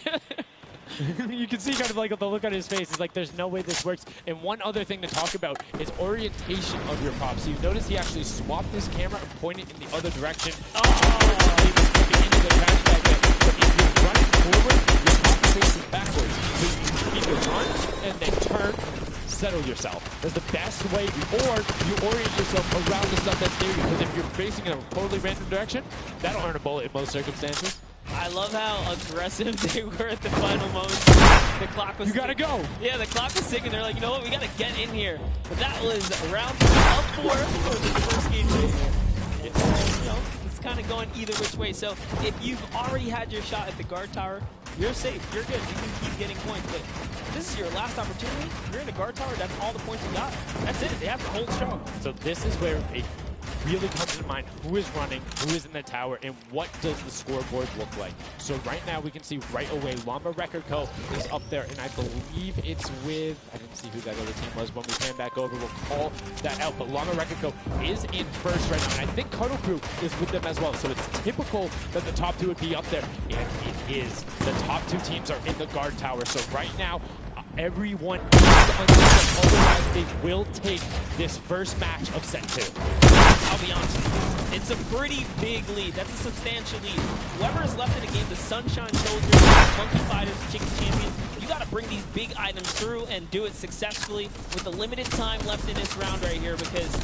You can see kind of like the look on his face. It's like there's no way this works. And one other thing to talk about is orientation of your props. So you notice he actually swapped his camera and pointed in the other direction. Oh! He was looking into the trash bag there. But if you're running forward, your prop faces backwards. So you need to run and then turn, settle yourself. That's the best way. Or you orient yourself around the stuff that's near you. Because if you're facing in a totally random direction, that'll earn a bullet in most circumstances. I love how aggressive they were at the final moment. The clock was. You gotta go. Yeah, the clock was ticking. They're like, you know what, we gotta get in here. But that was round 4 of the first game. It's kind of going either which way. So if you've already had your shot at the guard tower, you're safe. You're good. You can keep getting points. But this is your last opportunity. You're in the guard tower. That's all the points you got. That's it. They have to hold strong. So this is where it really comes to mind who is running, who is in the tower, and what does the scoreboard look like. So right now we can see right away Llama Record Co. is up there, and I believe it's with, I didn't see who that other team was. When we pan back over, we'll call that out. But Llama Record Co. is in first right now, and I think Cuddle Crew is with them as well. So it's typical that the top two would be up there, and it is. The top two teams are in the guard tower. So right now, everyone needs to understand, otherwise they will take this first match of set 2. I'll be honest with you, it's a pretty big lead. That's a substantial lead. Whoever is left in the game, the Sunshine Soldiers, Monkey Fighters, Chicken Champions, you got to bring these big items through and do it successfully with the limited time left in this round right here, because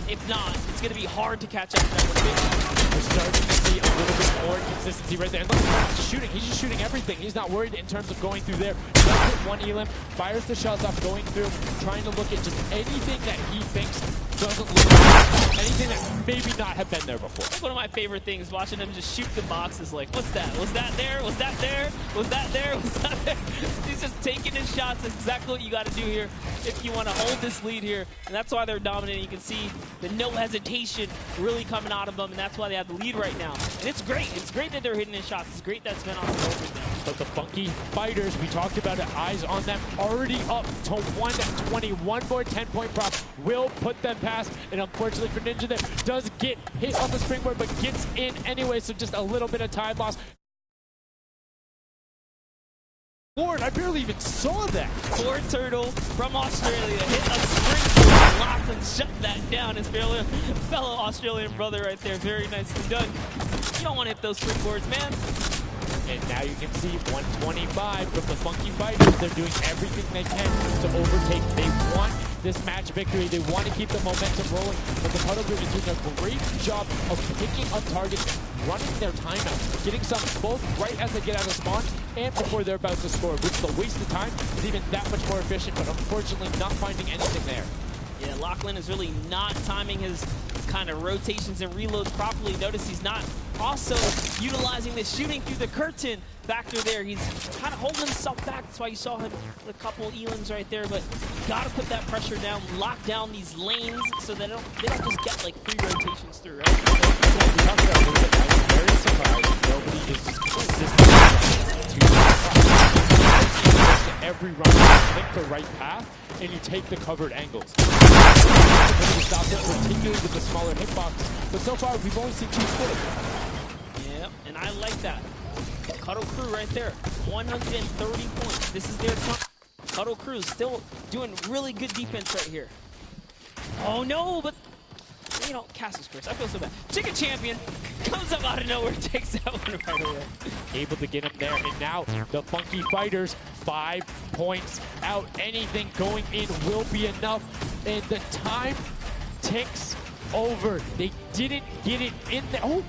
if not, it's going to be hard to catch up to that one. We're starting to see a little bit more consistency right there. And look at he's shooting. He's just shooting everything. He's not worried in terms of going through there. Does hit one elim, fires the shots off, going through, trying to look at just anything that he thinks doesn't look like anything that maybe not have been there before. One of my favorite things, watching him just shoot the boxes like, what's that? Was that there? Was that there? Was that there? Was that there? He's just taking his shots. That's exactly what you got to do here if you want to hold this lead here. And that's why they're dominating. You can see the no hesitation really coming out of them, and that's why they have the lead right now. And it's great. It's great that they're hitting his shots. It's great that Sven Austin over them. But the Funky Fighters, we talked about it, eyes on them, already up to 120. One more 10-point prop will put them past. And unfortunately for Ninja there, does get hit on the springboard, but gets in anyway, so just a little bit of time loss. Lord, I barely even saw that. Poor Turtle from Australia hit a springboard Lachlan shut that down. His fellow Australian brother right there. Very nicely done. You don't want to hit those springboards, man. And now you can see 125 from the Funky Fighters. They're doing everything they can to overtake. They want this match victory. They want to keep the momentum rolling. But the Puddle Group is doing a great job of picking up targets, running their timeout, getting some both right as they get out of spawn and before they're about to score, which the waste of time is even that much more efficient, but unfortunately not finding anything there. Yeah, Lachlan is really not timing his kind of rotations and reloads properly. Notice he's not also utilizing the shooting through the curtain factor there. He's kind of holding himself back. That's why you saw him with a couple elims right there. But got to put that pressure down, lock down these lanes so they don't just get like 3 rotations through, right? I'm very surprised nobody is consistently to every run. You pick the right path and you take the covered angles. Stop it, particularly with the smaller hitbox. But so far, we've only seen 2 scores. Yep, and I like that. Cuddle Crew right there, 130 points. This is their time. Cuddle Crew still doing really good defense right here. Oh no, but you know, Cass's curse. I feel so bad. Chicken Champion comes up out of nowhere, takes that one right away. Able to get him there, and now the Funky Fighters 5 points out. Anything going in will be enough, and the time ticks over. They didn't get it in there. Oh,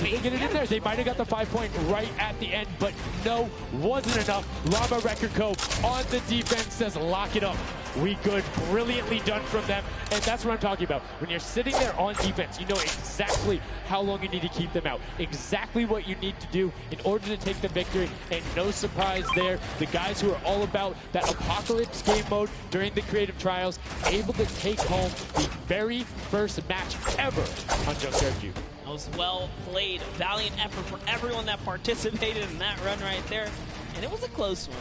did they get it in there? They might have got the 5-point right at the end, but no, wasn't enough. Llama Record Co. on the defense says, lock it up. We good. Brilliantly done from them. And that's what I'm talking about. When you're sitting there on defense, you know exactly how long you need to keep them out. Exactly what you need to do in order to take the victory. And no surprise there. The guys who are all about that apocalypse game mode during the creative trials, able to take home the very first match ever on Junkyard Juke. That was well played. Valiant effort for everyone that participated in that run right there. And it was a close one.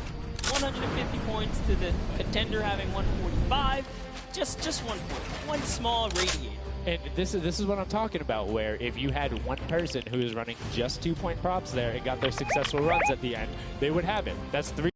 150 points to the contender having 145. Just 1 point. One small radiator. And this is what I'm talking about, where if you had one person who is running just 2-point props there and got their successful runs at the end, they would have it. That's 3.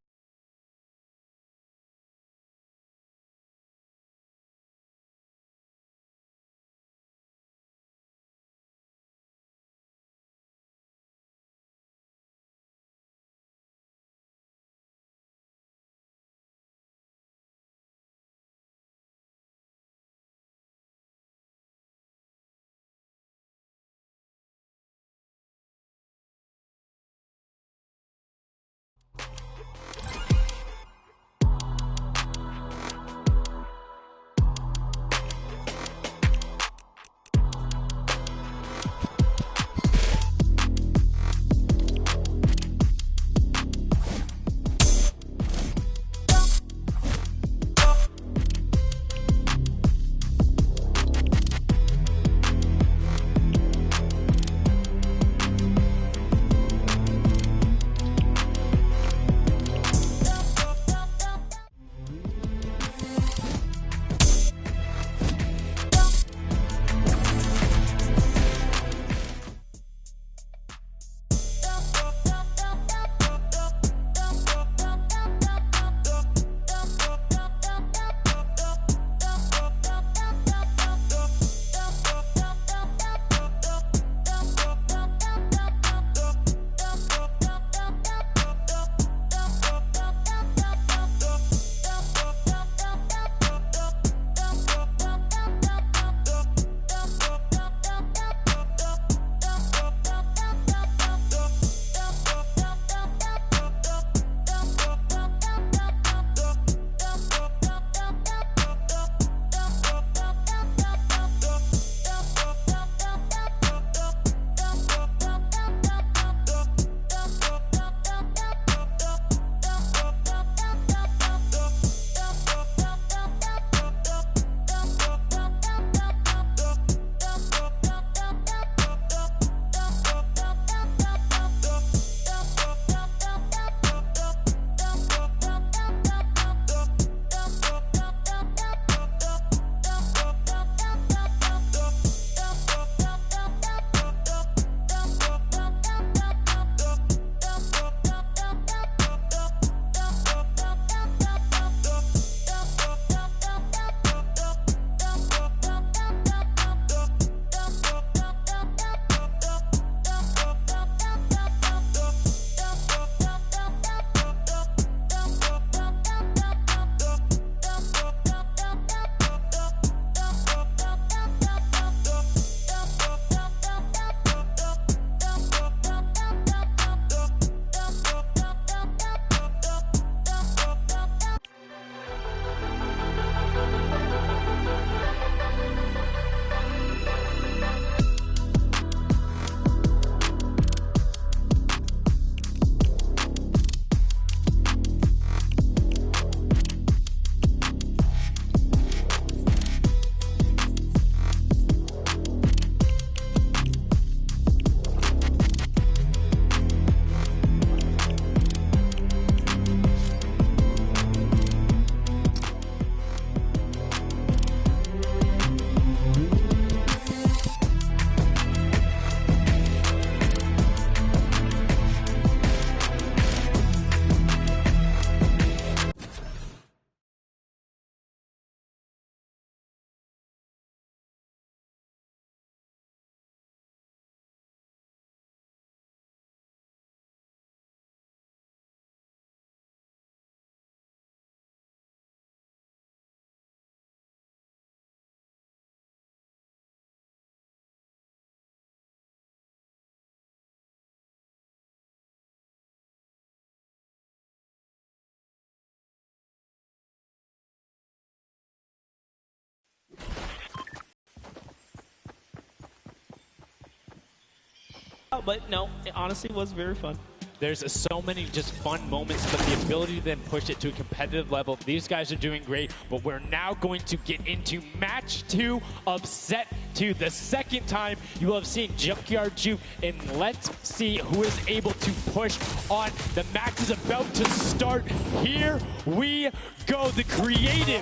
But no, it honestly was very fun. There's so many just fun moments, but the ability to then push it to a competitive level. These guys are doing great, but we're now going to get into match 2 of set 2. The second time you will have seen Junkyard Juke, and let's see who is able to push on. The match is about to start. Here we go. The creative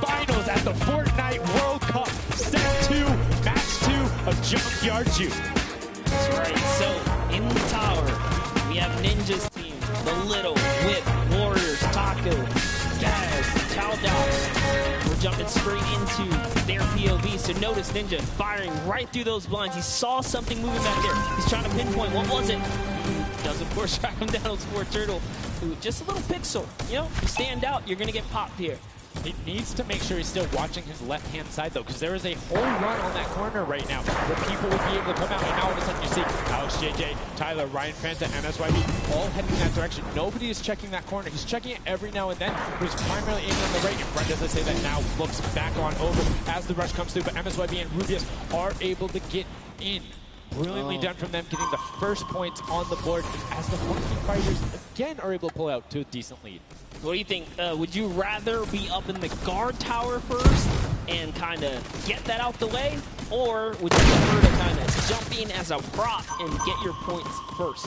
finals at the Fortnite World Cup. Set 2, match 2 of Junkyard Juke. That's right, so in the tower, we have Ninja's team, the Little, Whip, Warriors, Taco, Gaz, Taldox. We're jumping straight into their POV. So notice Ninja firing right through those blinds. He saw something moving back there. He's trying to pinpoint. What was it? He does, of course, track him down with Sport Turtle. Ooh, just a little pixel. You know, you stand out, you're going to get popped here. He needs to make sure he's still watching his left-hand side, though, because there is a whole run on that corner right now where people would be able to come out, and now all of a sudden you see Alex JJ, Tyler, Ryan Fanta, and SYB all heading in that direction. Nobody is checking that corner. He's checking it every now and then, but he's primarily aiming on the right, and Brent, as I say that now, looks back on over as the rush comes through, but MSYB and Rubius are able to get in. Brilliantly done from them, getting the first points on the board as the Funky Fighters again are able to pull out to a decent lead. What do you think? Would you rather be up in the guard tower first and kind of get that out the way? Or would you prefer to kind of jump in as a prop and get your points first?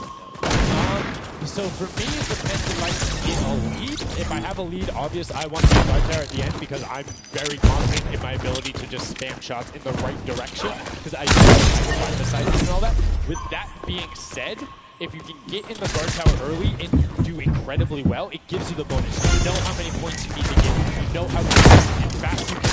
So for me, it depends if I can get a lead. If I have a lead, obviously I want to be guard tower at the end because I'm very confident in my ability to just spam shots in the right direction because I find the sights and all that. With that being said, if you can get in the guard tower early and you do incredibly well, it gives you the bonus. You know how many points you need to get. You know how fast you can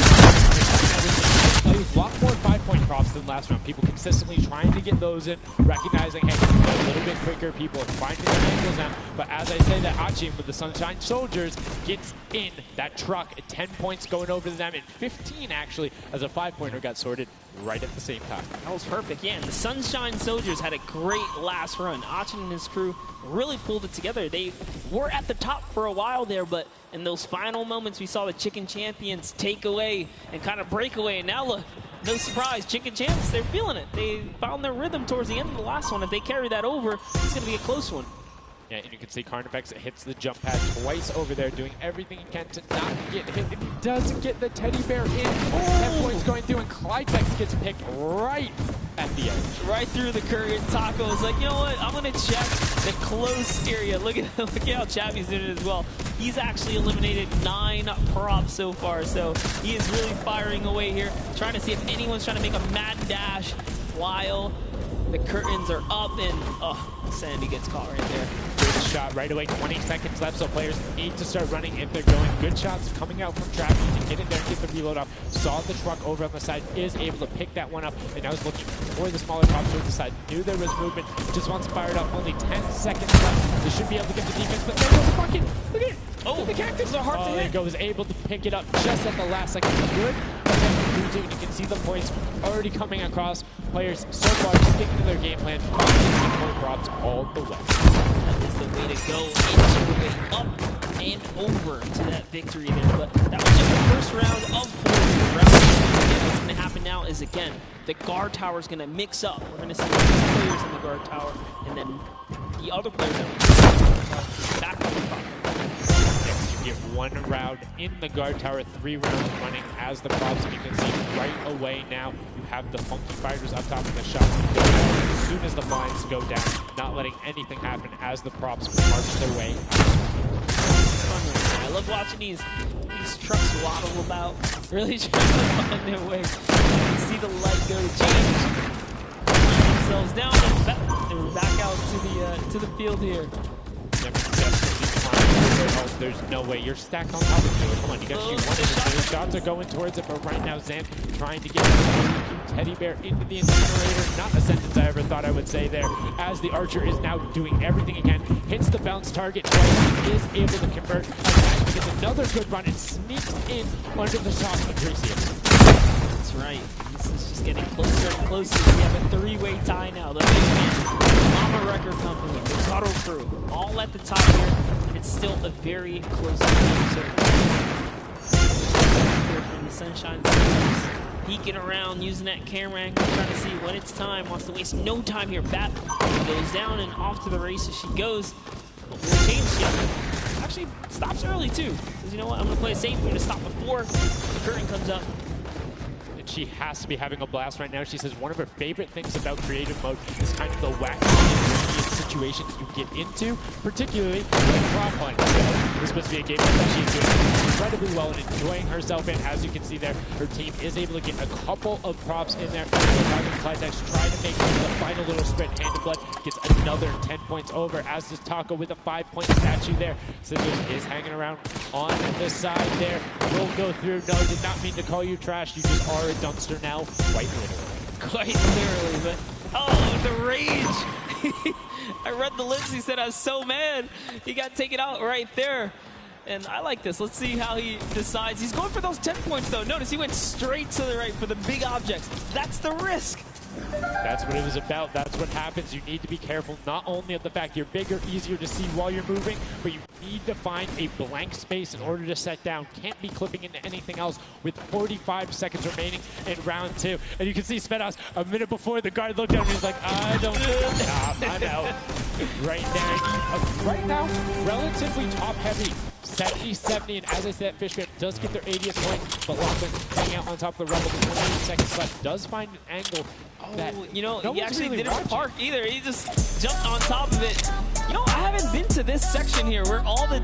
a lot more 5-point props than last round. People consistently trying to get those in, recognizing, hey, a little bit quicker. People are finding their angles now. But as I say, that Achim with the Sunshine Soldiers gets in that truck. 10 points going over to them, and 15 actually, as a 5-pointer got sorted right at the same time. That was perfect. Yeah, and the Sunshine Soldiers had a great last run. Achim and his crew really pulled it together. They were at the top for a while there, but in those final moments, we saw the Chicken Champions take away and kind of break away. And now look, no surprise, Chicken Champs, they're feeling it. They found their rhythm towards the end of the last one. If they carry that over, it's going to be a close one. Yeah, and you can see Carnifex hits the jump pad twice over there, doing everything he can to not get hit. And he does get the teddy bear in. 10 points going through, and Clydex gets picked right at the edge. Right through the current. Taco is like, you know what? I'm going to check the close area. Look at how Chappy's doing it as well. He's actually eliminated 9 props so far, so he is really firing away here, trying to see if anyone's trying to make a mad dash while the curtains are up, and Sandy gets caught right there. Good shot right away, 20 seconds left, so players need to start running if they're going. Good shots coming out from Trappy to get in there and get the reload off. Saw the truck over on the side, is able to pick that one up, and now is looking for the smaller props towards the side. Knew there was movement, just wants to fire it up. Only 10 seconds left. They should be able to get the defense, but there goes the fucking, look at it! Oh, the cactus are hard to hit. Was able to pick it up just at the last second. Good. And you can see the points already coming across. Players so far sticking to their game plan, point props all the way. That is the way to go. Inch your way up and over to that victory there. But that was just the first round of 4. Round 2. What's going to happen now is, again, the guard tower is going to mix up. We're going to see 2 players in the guard tower, and then the other players that back on the top. You get 1 round in the guard tower, 3 rounds running as the props, and you can see right away now you have the Funky Fighters up top of the shots as soon as the blinds go down, not letting anything happen as the props march their way out. I love watching these trucks waddle about, really trying to find their way. You see the light go change, themselves down, and back out to the field here. Oh, there's no way. You're stacked on top of it. Come on, you got to shoot 1 of 2. Shots are going towards it, but right now Zan trying to get the teddy bear into the incinerator. Not a sentence I ever thought I would say there. As the archer is now doing everything he can, hits the bounce target twice, is able to convert, and gets another good run and sneaks in under the shot of Atricius. That's right. This is just getting closer and closer. We have a 3-way tie now. The big man, Mama Record Company, the Cuddle Crew, all at the top here. It's still a very close game. So here from the Sunshine Soldiers, peeking around, using that camera angle, trying to see when it's time. Wants to waste no time here. Bat goes down and off to the races she goes. James actually stops early too. Says, you know what, I'm gonna play it safe. We're gonna stop before the curtain comes up. And she has to be having a blast right now. She says one of her favorite things about creative mode is kind of the wacky situations you get into, particularly like prop hunt. This is supposed to be a game that she's doing incredibly well and enjoying herself in. As you can see there, her team is able to get a couple of props in there. Clitex trying to make the final little sprint. Hand of Blood gets another 10 points over, as does Taco with a 5-point statue there. Scissors is hanging around on the side there. Will go through. No, did not mean to call you trash. You just are a dumpster now, quite literally. Quite literally, but oh, the rage. I read the lips, he said, I was so mad. He got taken out right there. And I like this. Let's see how he decides. He's going for those 10 points, though. Notice he went straight to the right for the big objects. That's the risk. That's what it was about. That's what happens. You need to be careful not only of the fact you're bigger, easier to see while you're moving, but you need to find a blank space in order to set down. Can't be clipping into anything else with 45 seconds remaining in round 2. And you can see Smedos a minute before the guard looked at him and he's like, I don't stop. I'm out. Right there. Right now, relatively top heavy. 70-70, and as I said, Fishman does get their 80th point, but Lachlan hanging out on top of the Rumble with 28 seconds left, does find an angle that you know, no he actually really didn't park either. He just jumped on top of it. You know, I haven't been to this section here where all the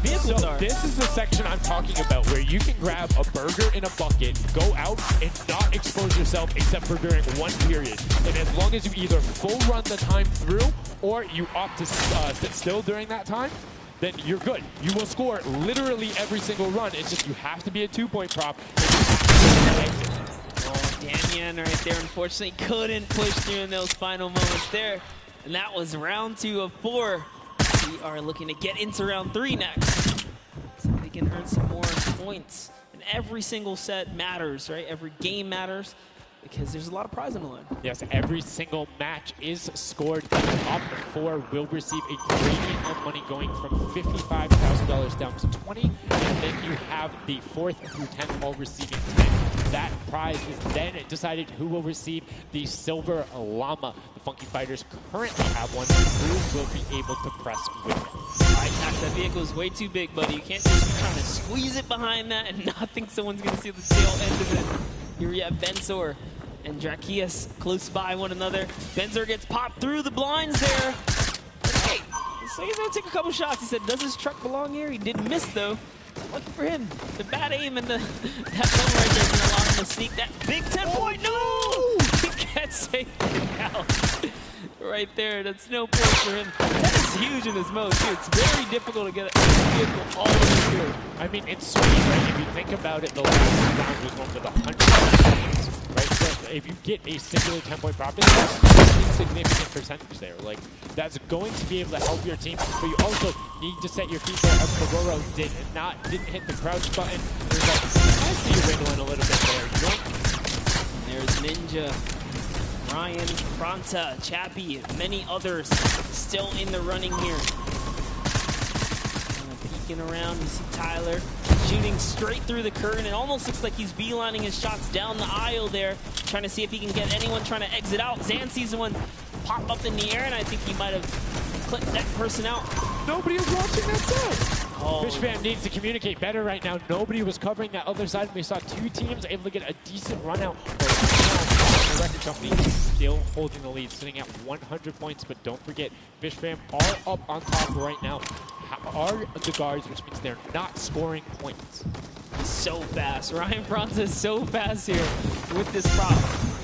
vehicles are. This is the section I'm talking about, where you can grab a burger in a bucket, go out, and not expose yourself except for during one period. And as long as you either full run the time through, or you opt to sit still during that time, then you're good. You will score literally every single run. It's just you have to be a 2-point prop. Oh, Damian right there, unfortunately, couldn't push through in those final moments there. And that was round 2 of 4. We are looking to get into round 3 next, so they can earn some more points. And every single set matters, right? Every game matters, because there's a lot of prize on the line. Yes, every single match is scored. The top 4 will receive a gradient of money going from $55,000 down to 20, and then you have the 4th through 10th all receiving 10. That prize is then decided who will receive the Silver Llama. The Funky Fighters currently have one. Who will be able to press with it? That vehicle is way too big, buddy. You can't just be trying to squeeze it behind that and not think someone's going to see the tail end of it. Here we have Benzor and Drakias close by one another. Benzor gets popped through the blinds there. Hey, so he's going to take a couple shots. He said, does his truck belong here? He didn't miss, though. Lucky for him. The bad aim and that one right there is going to allow him to sneak that big 10-point. No! He can't save it out. Right there, that's no point for him. That is huge in this mode, too. It's very difficult to get a vehicle all the way through. I mean, it's sweet, right? If you think about it, the last round was one with 100 points, right? So if you get a singular 10-point prop, it's a insignificant percentage there. Like, that's going to be able to help your team, but you also need to set your feet there, as Ferroro didn't hit the crouch button. There's like, I see you wiggling a little bit there. There's Ninja, Ryan, Fronta, Chappie, and many others still in the running here. Peeking around, you see Tyler shooting straight through the curtain. It almost looks like he's beelining his shots down the aisle there, trying to see if he can get anyone trying to exit out. Zan sees one pop up in the air, and I think he might have clipped that person out. Nobody is watching that side. Oh. Fish Fam needs to communicate better right now. Nobody was covering that other side. We saw 2 teams able to get a decent run out. The record company is still holding the lead, sitting at 100 points. But don't forget, Fish Fam are up on top right now. Are the guards, which means they're not scoring points. So fast. Ryan Fronta is so fast here with this prop.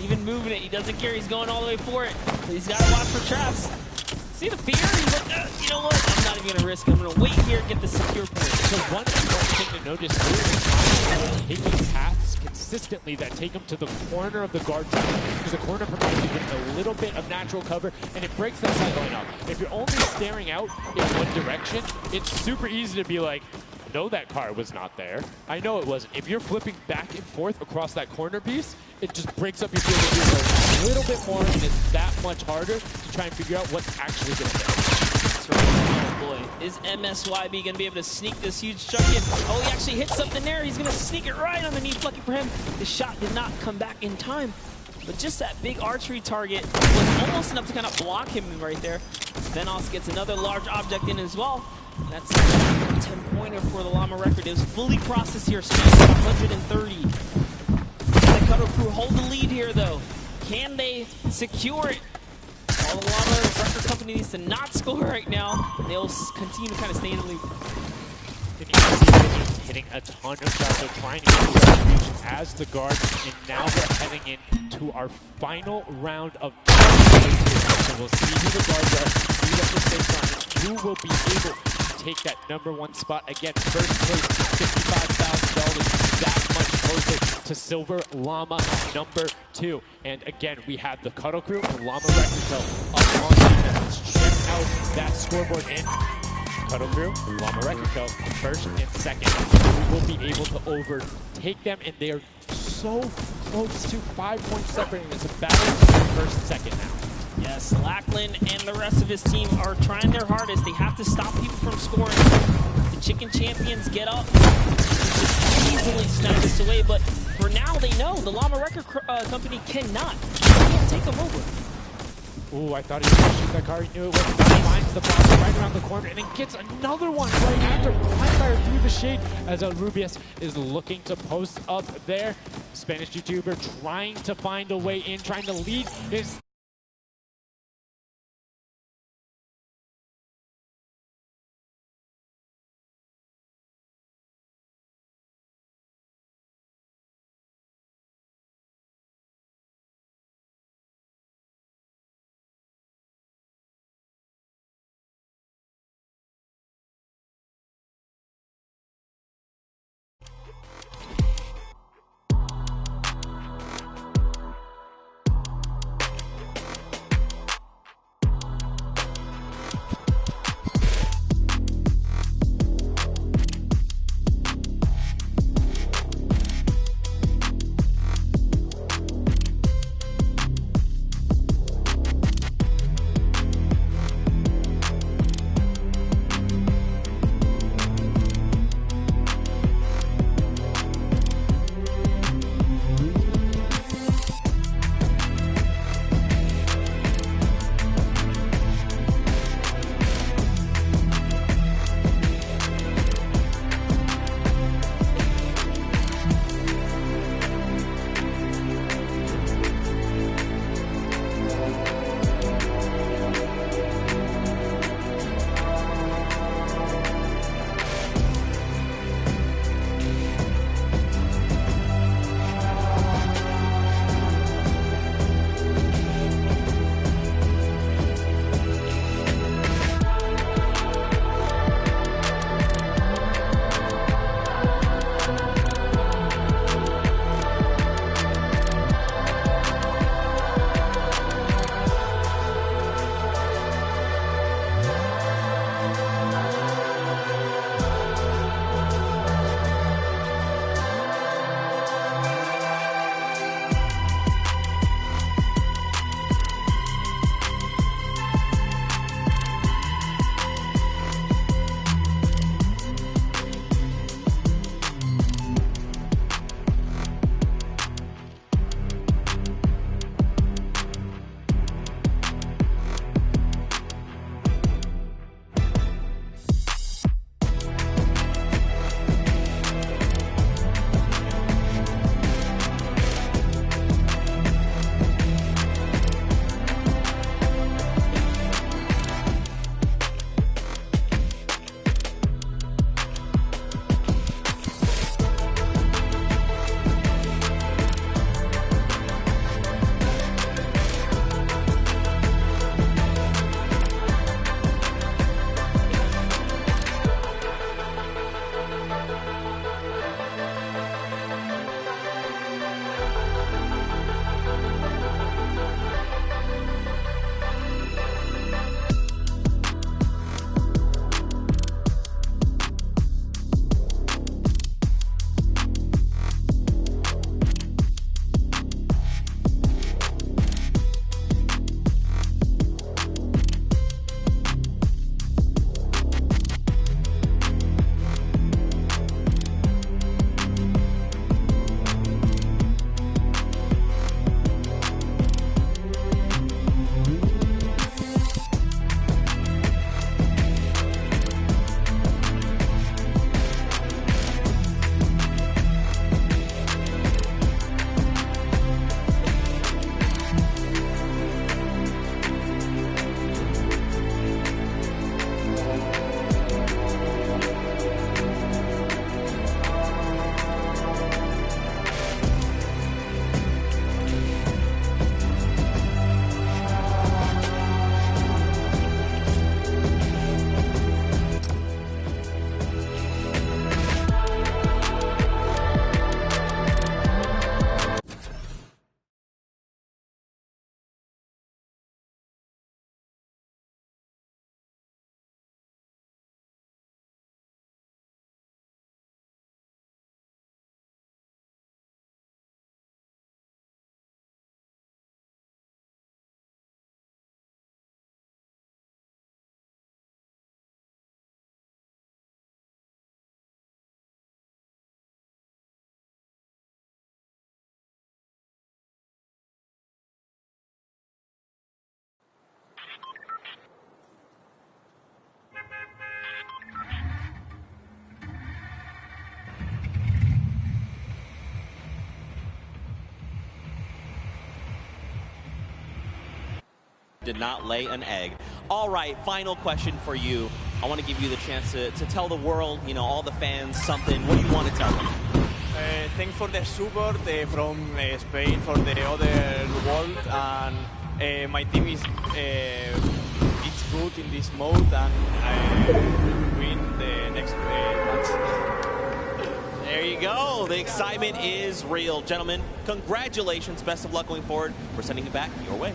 Even moving it, he doesn't care. He's going all the way for it. But he's got to watch for traps. See the fear? He's like, you know what? I'm not even going to risk it. I'm going to wait here and get the secure point. So one important thing to notice is taking paths consistently that take them to the corner of the guard tower, because the corner provides you with a little bit of natural cover, and it breaks that sideline up. If you're only staring out in one direction, it's super easy to be like, no, that car was not there. I know it wasn't. If you're flipping back and forth across that corner piece, it just breaks up your field of view a little bit more, and it's that much harder to try and figure out what's actually going to happen. That's right. boy, is MSYB going to be able to sneak this huge chuck in? Oh, he actually hit something there. He's going to sneak it right underneath. Lucky for him, the shot did not come back in time. But just that big archery target was almost enough to kind of block him right there. Venos gets another large object in as well. That's a 10-pointer for the Llama record. It was fully processed here, so 130. The Cutter Crew hold the lead here, though. Can they secure it? All the Llama record company needs to not score right now. They'll continue to kind of stay in the lead. Hitting a ton of shots, so trying to get the retribution as the guard, and now we're heading into our final round of so we'll see who the guards are, see what the stakes are, and who will be able to take that #1 spot. Again, first place to $55,000, that much closer to Silver Llama #2. And again, we have the Cuddle Crew and Llama Record Co. up on that. Let's check out that scoreboard in. Cuddle Crew, Llama Record Co. first and second. We will be able to overtake them, and they are so close to 5 points separating. It's a battle for first and second now. Yes, Lackland and the rest of his team are trying their hardest. They have to stop people from scoring. The Chicken Champions get up and just easily snap this away, but for now they know the Llama Record Company cannot. They can't take them over. Ooh, I thought he was going to shoot that car. He knew it wasn't. He finds the box right around the corner and then gets another one right after fire through the shade as Rubius is looking to post up there. Spanish YouTuber trying to find a way in, trying to lead his did not lay an egg. All right, final question for you. I want to give you the chance to tell the world, you know, all the fans something. What do you want to tell them? Thanks for the support from Spain, for the other world, and my team is it's good in this mode, and I will win the next match. There you go. The excitement is real. Gentlemen, congratulations. Best of luck going forward. We're sending it back your way.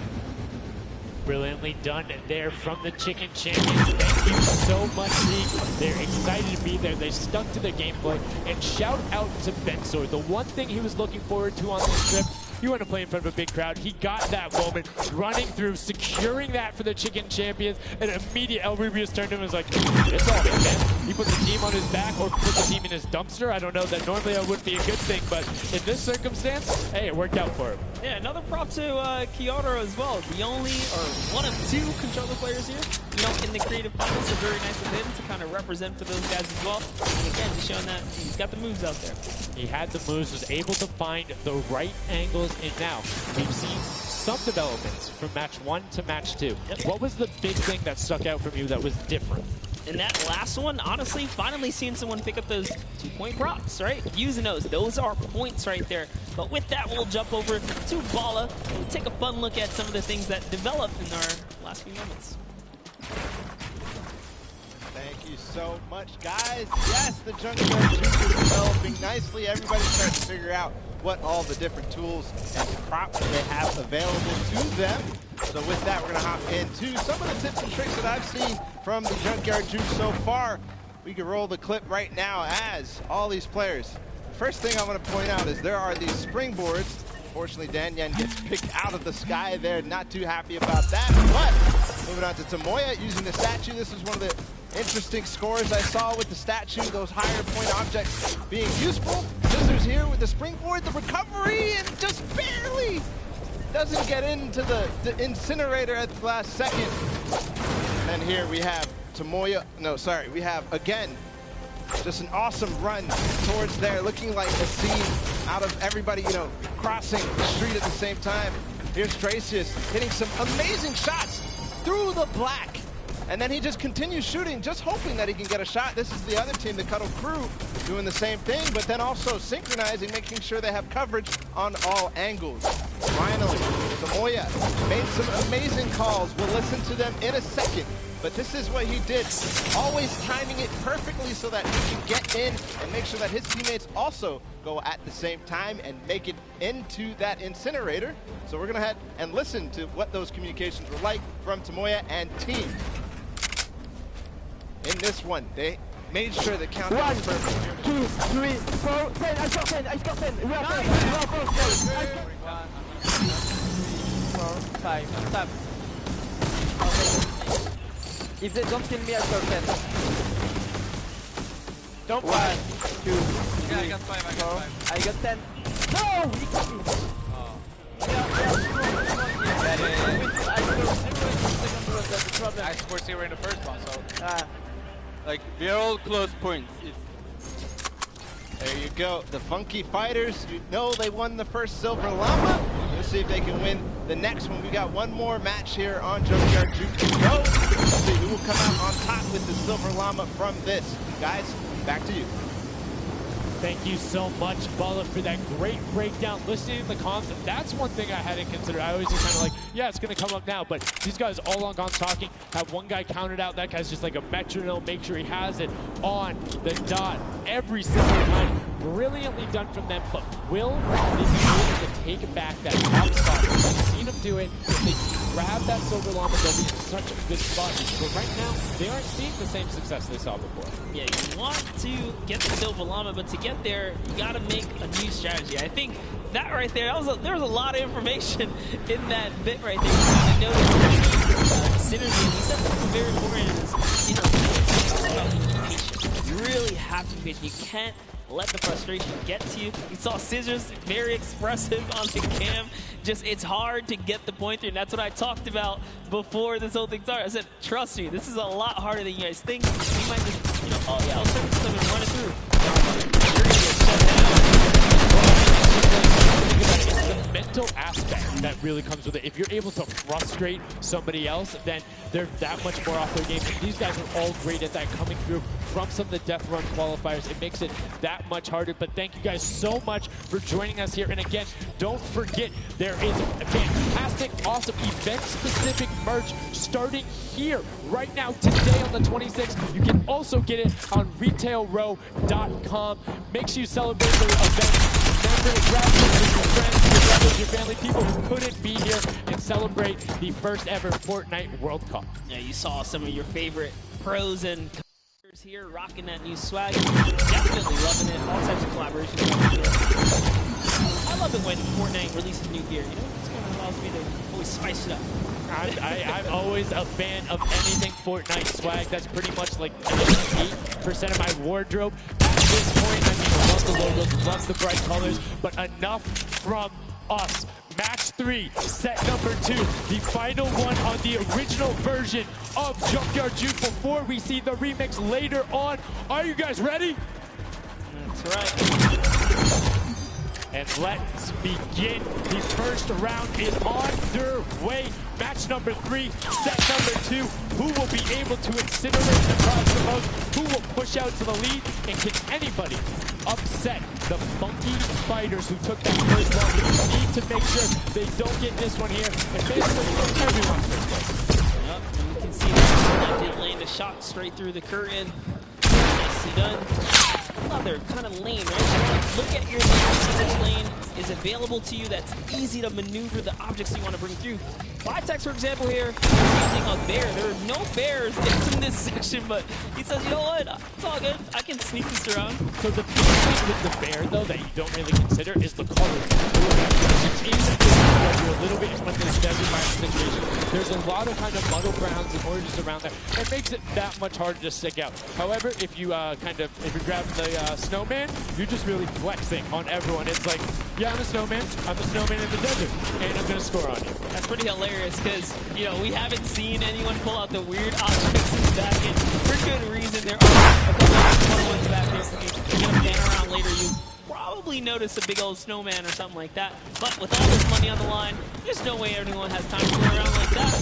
Brilliantly done there from the Chicken Champions. Thank you so much, League. They're excited to be there. They stuck to their gameplay. And shout out to Bensor. The one thing he was looking forward to on this trip, he wanted to play in front of a big crowd. He got that moment, running through, securing that for the Chicken Champions, and immediate El Rubius turned to him and was like, it's all good, man. He put the team on his back or put the team in his dumpster. I don't know, that normally that wouldn't be a good thing, but in this circumstance, hey, it worked out for him. Yeah, another prop to Kyoto as well. The only, or one of two controller players here, you know, in the creative finals. So very nice of him to kind of represent for those guys as well. And again, he's showing that he's got the moves out there. He had the moves, was able to find the right angles, and now we've seen some developments from match 1 to match 2. Yep. What was the big thing that stuck out from you that was different? In that last one, honestly, finally seeing someone pick up those 2-point props, right? Using those are points right there. But with that, we'll jump over to Bala and take a fun look at some of the things that developed in our last few moments. Thank you so much, guys. Yes, the Junkyard Juice is developing nicely. Everybody's trying to figure out what all the different tools and props they have available to them. So with that, we're going to hop into some of the tips and tricks that I've seen from the Junkyard Juice so far. We can roll the clip right now as all these players. First thing I want to point out is there are these springboards. Unfortunately, Danyan gets picked out of the sky there. Not too happy about that. But moving on to Tomoya using the statue. This is one of the interesting scores I saw with the statue. Those higher point objects being useful. Scissors here with the springboard, the recovery, and just barely doesn't get into the incinerator at the last second. And here we have Tomoya. No, sorry. We have, again, just an awesome run towards there, looking like a scene out of everybody, you know, crossing the street at the same time. Here's Dracius hitting some amazing shots through the black. And then he just continues shooting, just hoping that he can get a shot. This is the other team, the Cuddle Crew, doing the same thing, but then also synchronizing, making sure they have coverage on all angles. Finally, Tomoya made some amazing calls. We'll listen to them in a second. But this is what he did, always timing it perfectly so that he can get in and make sure that his teammates also go at the same time and make it into that incinerator. So we're gonna head and listen to what those communications were like from Tomoya and team. In this one, they made sure the countdown was perfect. 1, 2, 3, 4, 10, I got 10, I got 10. We are 10, we are both 10. 4, 5, tap. Okay. If they don't kill me, I got 10. Don't 1, 2, 3, Yeah, I got 5, I got 5. I got 10. No! He got me! Oh. I scored 0 in the first one, so like we're all close points. There you go, the Funky Fighters. You know they won the first Silver Llama. Let's see if they can win the next one. We got one more match here on Junkyard Juke to go. Let's see who will come out on top with the Silver Llama from this. Guys, back to you. Thank you so much, Bala, for that great breakdown. Listening to the comms, that's one thing I hadn't considered. I always just kind of like, yeah, it's going to come up now. But these guys all on talking, have one guy counted out. That guy's just like a metronome, make sure he has it on the dot every single time. Brilliantly done from them. But will they be able to take back that top spot? We've seen them do it. If they grab that Silver Llama, they'll be in such a good spot. But right now, they aren't seeing the same success they saw before. Yeah, you want to get the Silver Llama, but to get there, you got to make a new strategy. I think that right there, there was a lot of information in that bit right there. You kind of noticed synergy, and he said something very important is, you know, patient. You really have to be patient. You can't let the frustration get to you. You saw Scissors very expressive on the cam. Just, it's hard to get the point through, and that's what I talked about before this whole thing started. I said, trust me, this is a lot harder than you guys think. You might just, you know, oh yeah, I'll start stuff and run it through. You're gonna get shut down. It's the mental aspect that really comes with it. If you're able to frustrate somebody else, then they're that much more off their game. And these guys are all great at that, coming through from some of the Death Run qualifiers. It makes it that much harder. But thank you guys so much for joining us here. And again, don't forget, there is a fantastic, awesome event-specific merch starting here right now today on the 26th. You can also get it on retailrow.com. Make sure you celebrate the event. Remember, grab it with your friends, your brothers, your family, people who couldn't be here, and celebrate the first ever Fortnite World Cup. Yeah, you saw some of your favorite pros and here rocking that new swag. Definitely loving it. All types of collaborations here. I love it when Fortnite releases new gear. You know, it's kind of allows me to always spice it up. I'm always a fan of anything Fortnite swag. That's pretty much like 98% of my wardrobe. At this point, I mean, I love the logos, love the bright colors, but enough from us. Match 3, set number 2, the final one on the original version of Junkyard Juke before we see the remix later on. Are you guys ready? That's right. And let's begin. The first round is underway. Match number 3, set number 2. Who will be able to incinerate the cross the most? Who will push out to the lead? And can anybody upset the Funky Fighters who took that first round? We need to make sure they don't get this one here. And basically, everyone's first place. Yep, and you can see that did land a shot straight through the curtain. Nicely done. Another kind of lane, right? Look at your lane, see which lane is available to you that's easy to maneuver the objects you want to bring through. Vitex, for example, here, using a bear. There are no bears in this section, but he says, you know what, it's all good. I can sneak this around. So the big thing with the bear, though, that you don't really consider is the color. You're a little bit in this desert environment situation. There's a lot of kind of muddle grounds and oranges around there. It makes it that much harder to stick out. However, if you if you grab the snowman, you're just really flexing on everyone. It's like, yeah, I'm a snowman in the desert, and I'm gonna score on you. That's pretty hilarious because, you know, we haven't seen anyone pull out the weird objects since back in. For good reason, there are a couple of fun ones back there. If you're gonna pan around later, you probably notice a big old snowman or something like that. But with all this money on the line, there's no way anyone has time to play around like that.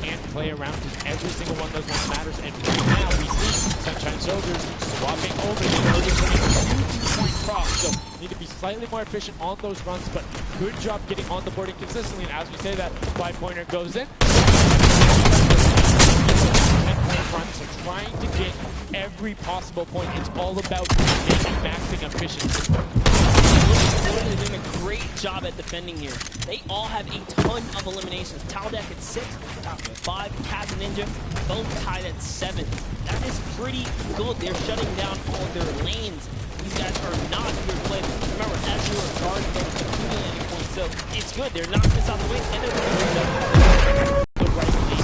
Can't play around because every single one of those ones matters. And right now we see Sunshine Soldiers swapping over. They're already putting a huge 2-point cross, so need to be slightly more efficient on those runs, but good job getting on the board consistently. And as we say that, 5-pointer goes in. So trying to get every possible point. It's all about maxing efficiency. They're doing a great job at defending here. They all have a ton of eliminations. Taldeck at 6, Top 5, Kaz and Ninja, both tied at 7. That is pretty good. They're shutting down all of their lanes. These guys are not here to play. Remember, as you are guarding, they're accumulating points. So it's good. They're knocking this out the way, and they're doing the right thing.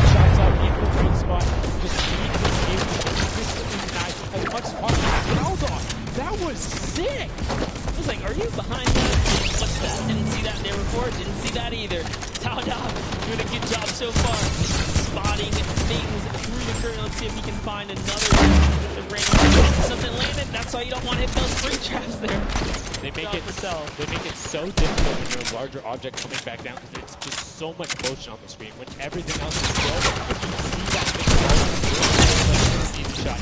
Shots out in the right spot. Just need to be able to consistently deny as much as possible. That was sick! I was like, are you behind that? What's that? Didn't see that there before. Didn't see that either. Taldeck doing a good job so far. Spotting things through the curtain. Let's see if he can find another random. Something landed. That's why you don't want to hit those spring traps there. They make it so difficult when you're a larger object coming back down because it's just so much motion on the screen. When everything else is slow, if you see that thing shot,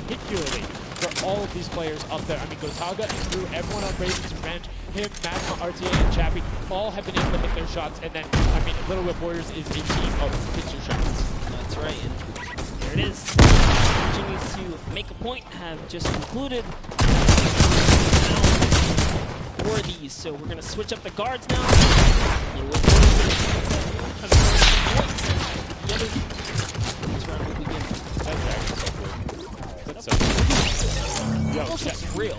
particularly for all of these players up there. I mean, Gotaga and Drew, everyone on Raven's Revenge, him, Magma, RTA, and Chappie, all have been able to hit their shots. And then, I mean, Little Whip Warriors is a team of hit your shots. That's right. And there it is. Continues to make a point, have just concluded for these. So we're going to switch up the guards now.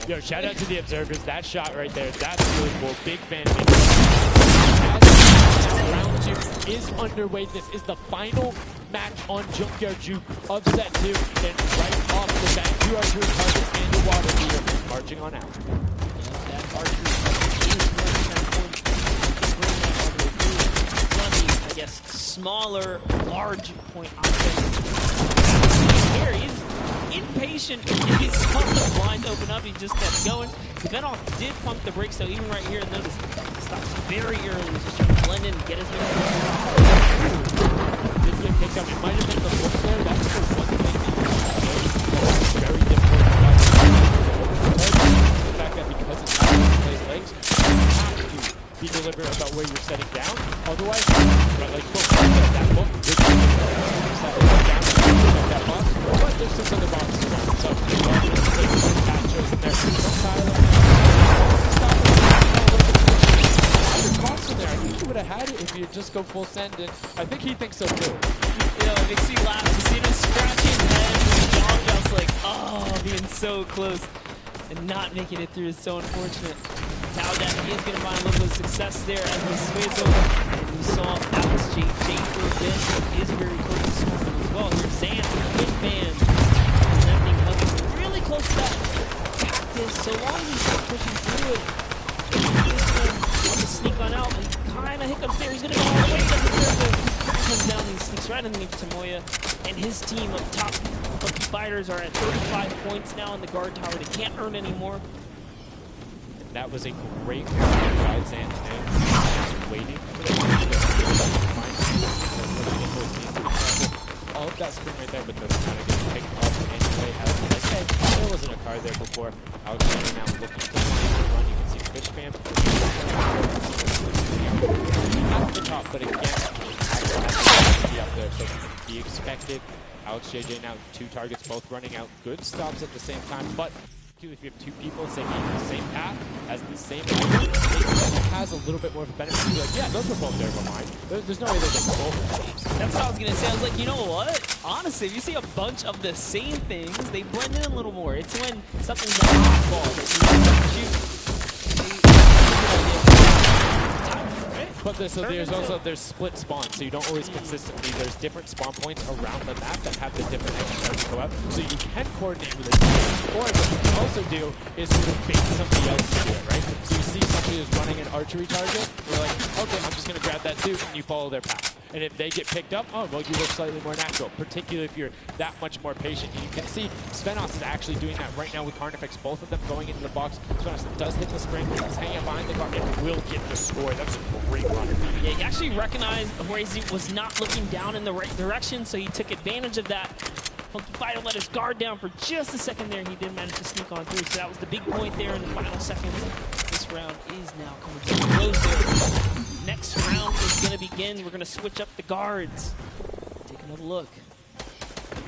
Yo, shout out to the observers. That shot right there, that's really cool. Big fan. Round 2 is underway. This is the final match on Junkyard Juke of set 2. Then right off the bat, 2 archery targets and the water meter marching on out. That archery I guess smaller, large point objects. Here he's in patient. He saw the blind open up. He just kept going. Viendolo did pump the brakes, so even right here, notice he stops very early. He's just trying to blend in and get his man. Did get picked up. It might have been the look there. That's the one thing that you very difficult to watch. The fact that because it's not going to play legs, you have to be deliberate about where you're setting down. Otherwise, but like that book would be that box. But there's just other boxes. So that shows in there. There. I think he would have had it if you just go full send, and I think he thinks so too. You know, it makes you laugh to see him scratching heads and John just like, oh, being so close and not making it through is so unfortunate. Taldeck is going to find a little bit of success there as we switch over. And we saw Alex J for this is very close to scoring as well. Here's Zan, Hitman, and everything coming really close to that cactus. So long as he's not pushing through it, on the sneak on out and kind of hiccups there. He's going to go all the way. Comes down and he sneaks right underneath Tamoya. And his team of top fighters are at 35 points now in the guard tower. They can't earn any more. And that was a great ride, Zan. Just waiting for the all of that spring right there, but those kind of getting picked up anyway. As I said, there wasn't a card there before. Alexander now looking for the run. You can see Fish Fam at the top, but again, be up there, so be expected. Alex JJ now 2 targets, both running out. Good stops at the same time, but if you have 2 people saying the same path as the same item, it has a little bit more of a benefit to be like, yeah, those were both there for mine. There's no way they're getting both. That's what I was going to say. I was like, you know what? Honestly, if you see a bunch of the same things, they blend in a little more. It's when something's not off-ball that you shoot. But there's split spawns, so you don't always consistently. There's different spawn points around the map that have the different extras go out, so you can coordinate with it. Or what you can also do is sort of bait somebody else to do it, right? So you see somebody who's running an archery target, you're like, okay, I'm just going to grab that dude, and you follow their path. And if they get picked up, oh, well, you look slightly more natural, particularly if you're that much more patient. And you can see Svenos is actually doing that right now with Carnifex, both of them going into the box. Svenos does hit the spring, he's hanging behind the guard, and will get the score. That's a great run. Yeah, he actually recognized Horazy was not looking down in the right direction, so he took advantage of that. Funky Fighter let his guard down for just a second there, and he did manage to sneak on through. So that was the big point there in the final seconds. This round is now coming to a close there. Next round is going to begin. We're going to switch up the guards. Take another look.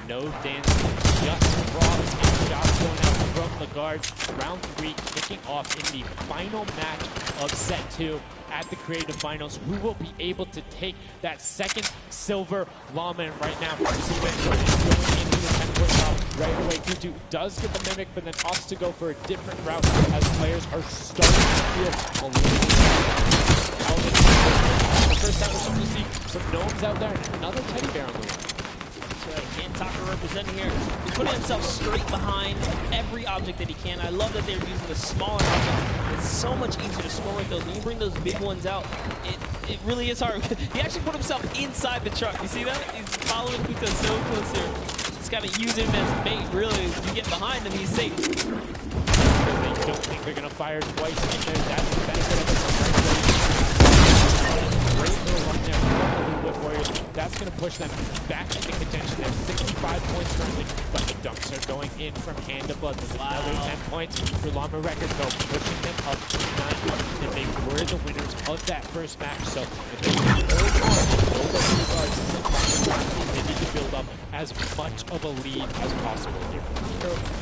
No dancing, just props and shots going out from the guards. Round 3 kicking off in the final match of set 2 at the Creative Finals. Who will be able to take that second silver llama right now? You see Viendolo going into the 10-point round right away. Tutu does get the Mimic, but then opts to go for a different route as players are starting to feel a little the first time we're starting to see some gnomes out there and another teddy bear on the way. Taka representing here. He's putting himself straight behind every object that he can. I love that they're using the smaller objects. It's so much easier to score with those. When you bring those big ones out, it really is hard. He actually put himself inside the truck. You see that? He's following Kuta so close here. Just gotta use him as bait, really. If you get behind him, he's safe. They don't think they're gonna fire twice in there. That's the benefit of it. Great little run there from the Blue Warriors. That's going to push them back into contention. They have 65 points currently, but the dunks are going in from Hand of Blood. There's another 10 points for Llama Record, though, pushing them up to 9. And they were the winners of that first match. So if they can hold on, they need to build up as much of a lead as possible here.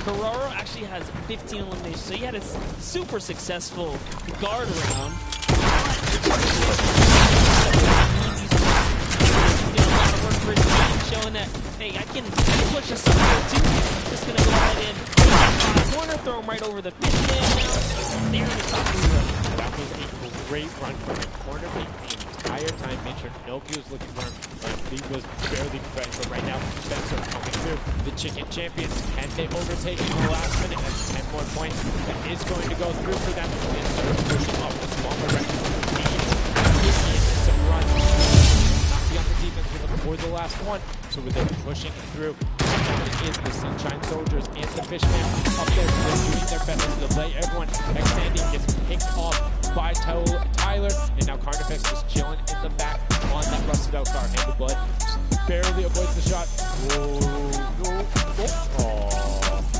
Carraro actually has 15 eliminations, so he had a super successful guard round. Showing that, hey, I can push us up here too. Just gonna go ahead and corner, throw him right over the fish man now. There in the top of the row. That was a great run from the corner the entire time. Made sure nobody was looking for him. He was barely threatened, but right now, Spencer coming through. The chicken champions, can they overtake in the last minute? That's 10 more points. That is going to go through for them. Instead of pushing up the smaller record. Some run. Not the upper defense for the last one. So they're pushing through. Is the Sunshine Soldiers and the Fishman up there. They're doing their best to delay everyone. Extending gets picked off by Tyler, and now Carnifex just chilling in the back on that rusted out car. And the blood barely avoids the shot. Whoa.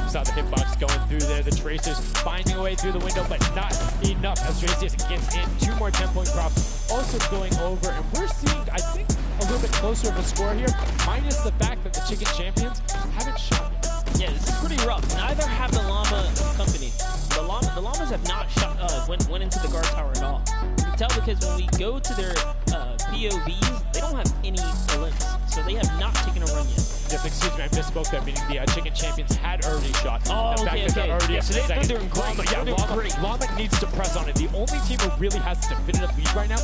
Saw the hitbox going through there. The Tracers finding a way through the window, but not enough as Tracers gets in. 2 more 10-point props also going over, and we're seeing, I think, a little bit closer of a score here, minus the fact that the Chicken Champions haven't shot yet. Yeah, this is pretty rough. Neither have the Llama Company. The Llamas have not shot, went into the guard tower at all. You can tell because when we go to their POVs, they don't have any limps, so they have not taken a run yet. Yes, excuse me, I misspoke there, meaning the Chicken Champions had already shot. Oh, the fact okay, that they're already so they're doing great. Llama needs to press on it. The only team who really has a definitive lead right now.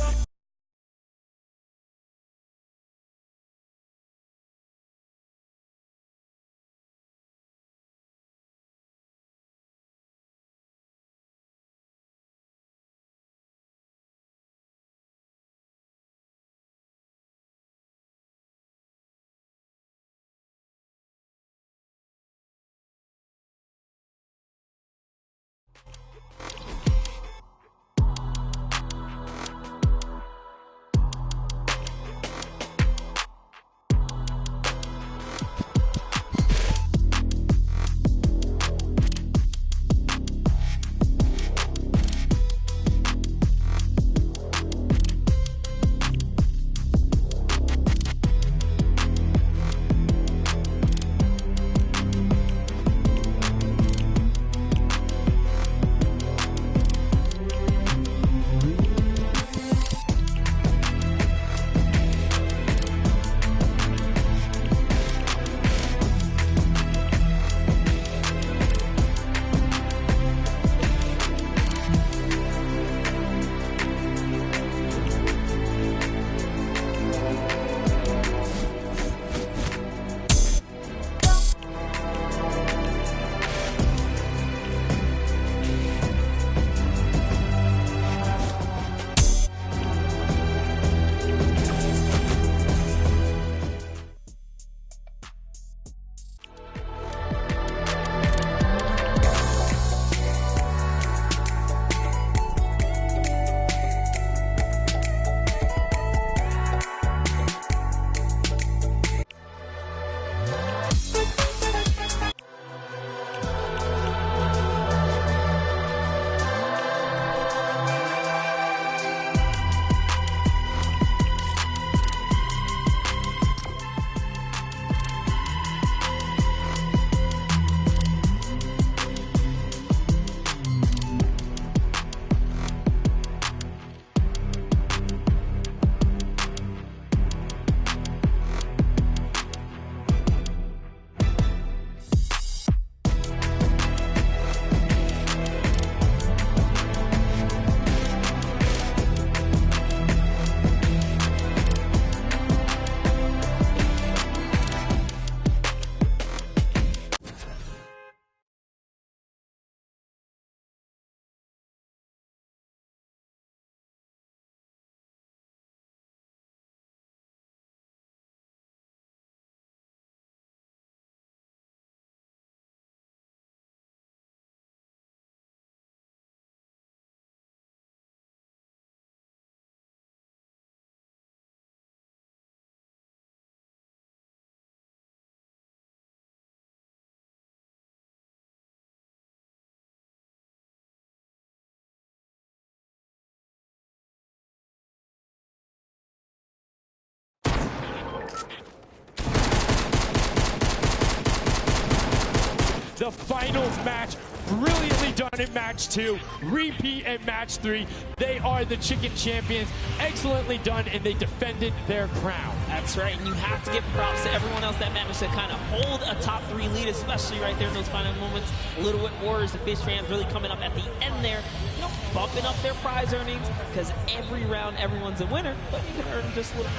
The finals match, brilliantly done in match 2, repeat in match 3. They are the Chicken Champions, excellently done, and they defended their crown. That's right, and you have to give props to everyone else that managed to kind of hold a top 3 lead, especially right there in those final moments. Little Whip Warriors, the Fish fans really coming up at the end there, you know, bumping up their prize earnings, because every round everyone's a winner, but you can earn just a little,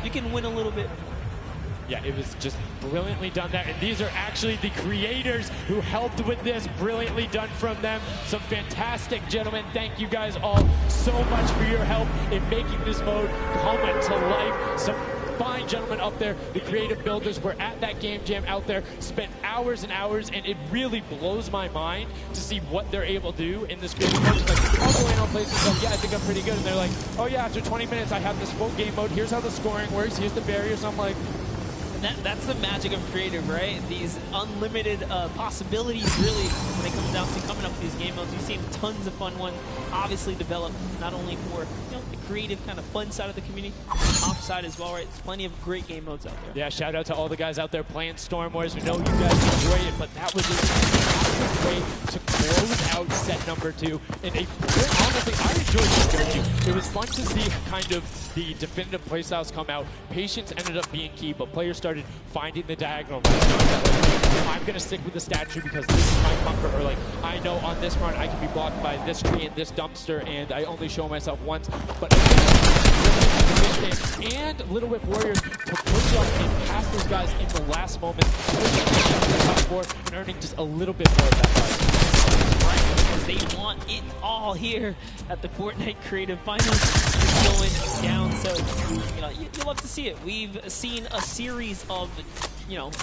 you can win a little bit. Yeah, it was just brilliantly done there. And these are actually the creators who helped with this. Brilliantly done from them. Some fantastic gentlemen. Thank you guys all so much for your help in making this mode come to life. Some fine gentlemen up there, the creative builders, were at that game jam out there, spent hours and hours, and it really blows my mind to see what they're able to do in this creative mode. Like, I'll go in on places like, yeah, I think I'm pretty good, and they're like, oh yeah, after 20 minutes I have this full game mode, here's how the scoring works, here's the barriers. I'm like, that's the magic of creative, right? These unlimited possibilities, really, when it comes down to coming up with these game modes. You've seen tons of fun ones, obviously developed not only for the creative kind of fun side of the community, off side as well, right? There's plenty of great game modes out there. Yeah, shout out to all the guys out there playing Storm Wars. We know you guys enjoy it, but that was a fantastic way to close out set number 2. And honestly, I enjoyed the strategy. It was fun to see kind of the definitive playstyles come out. Patience ended up being key, but players started finding the diagonal. I'm going to stick with the statue because this is my comfort, or like, I know on this run I can be blocked by this tree and this dumpster, and I only show myself once. But and Little Whip Warriors to push up and pass those guys in the last moment, top 4 and earning just a little bit more of that fight. Right, because they want it all here at the Fortnite Creative Finals. It's going down, so you love to see it. We've seen a series of,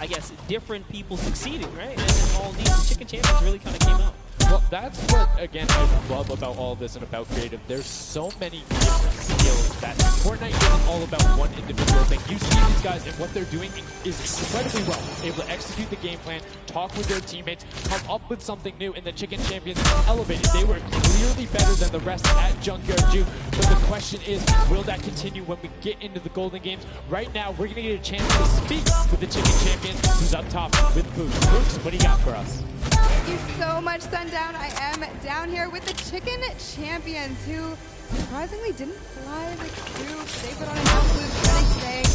I guess, different people succeeding, right? And all these chicken champions really kind of came out. Well, that's what, again, I love about all of this and about creative. There's so many different skills that Fortnite isn't all about one individual thing. You see these guys, and what they're doing is incredibly well. Able to execute the game plan, talk with their teammates, come up with something new, and the Chicken Champions elevated. They were clearly better than the rest at Junkyard Juke. But the question is, will that continue when we get into the Golden Games? Right now, we're going to get a chance to speak with the Chicken Champions, who's up top with Boots. Boots, what do you got for us? Thank you so much, Sundown. I am down here with the Chicken Champions, who surprisingly didn't fly the coop. They put on an absolute clinic today in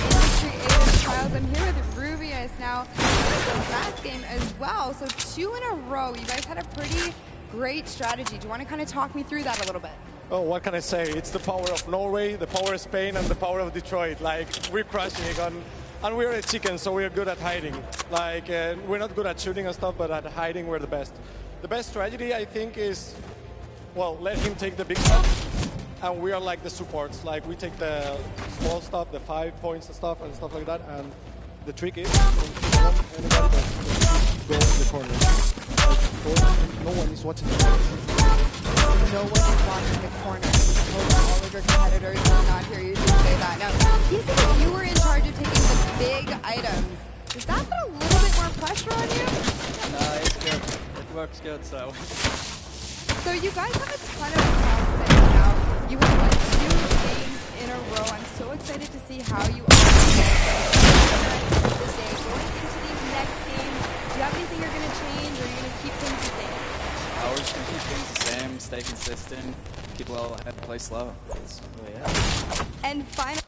the creative trials. I'm here with Rubius now. This is the last game as well, so 2 in a row. You guys had a pretty great strategy. Do you want to kind of talk me through that a little bit? Oh, what can I say? It's the power of Norway, the power of Spain, and the power of Detroit. Like, we're crushing it on. And we're a chicken, so we're good at hiding. Like, we're not good at shooting and stuff, but at hiding, we're the best. The best strategy, I think, is, well, let him take the big stuff, and we are like the supports. Like, we take the small stuff, the 5 points and stuff like that, and the trick is, anybody go in the corner. Like, no one is watching the corner. No one is watching the corner. All of your competitors will not hear you say that. Now, he said that you were in charge of taking the big items. Does that put a little bit more pressure on you? It's good. It works good, so. So you guys have a ton of confidence now. You have won 2 games in a row. I'm so excited to see how you are this day. Going into these next games, do you have anything you're going to change, or are you going to keep things the same? We're just going to keep things the same, stay consistent, keep well ahead, play slow. That's really it. And finally,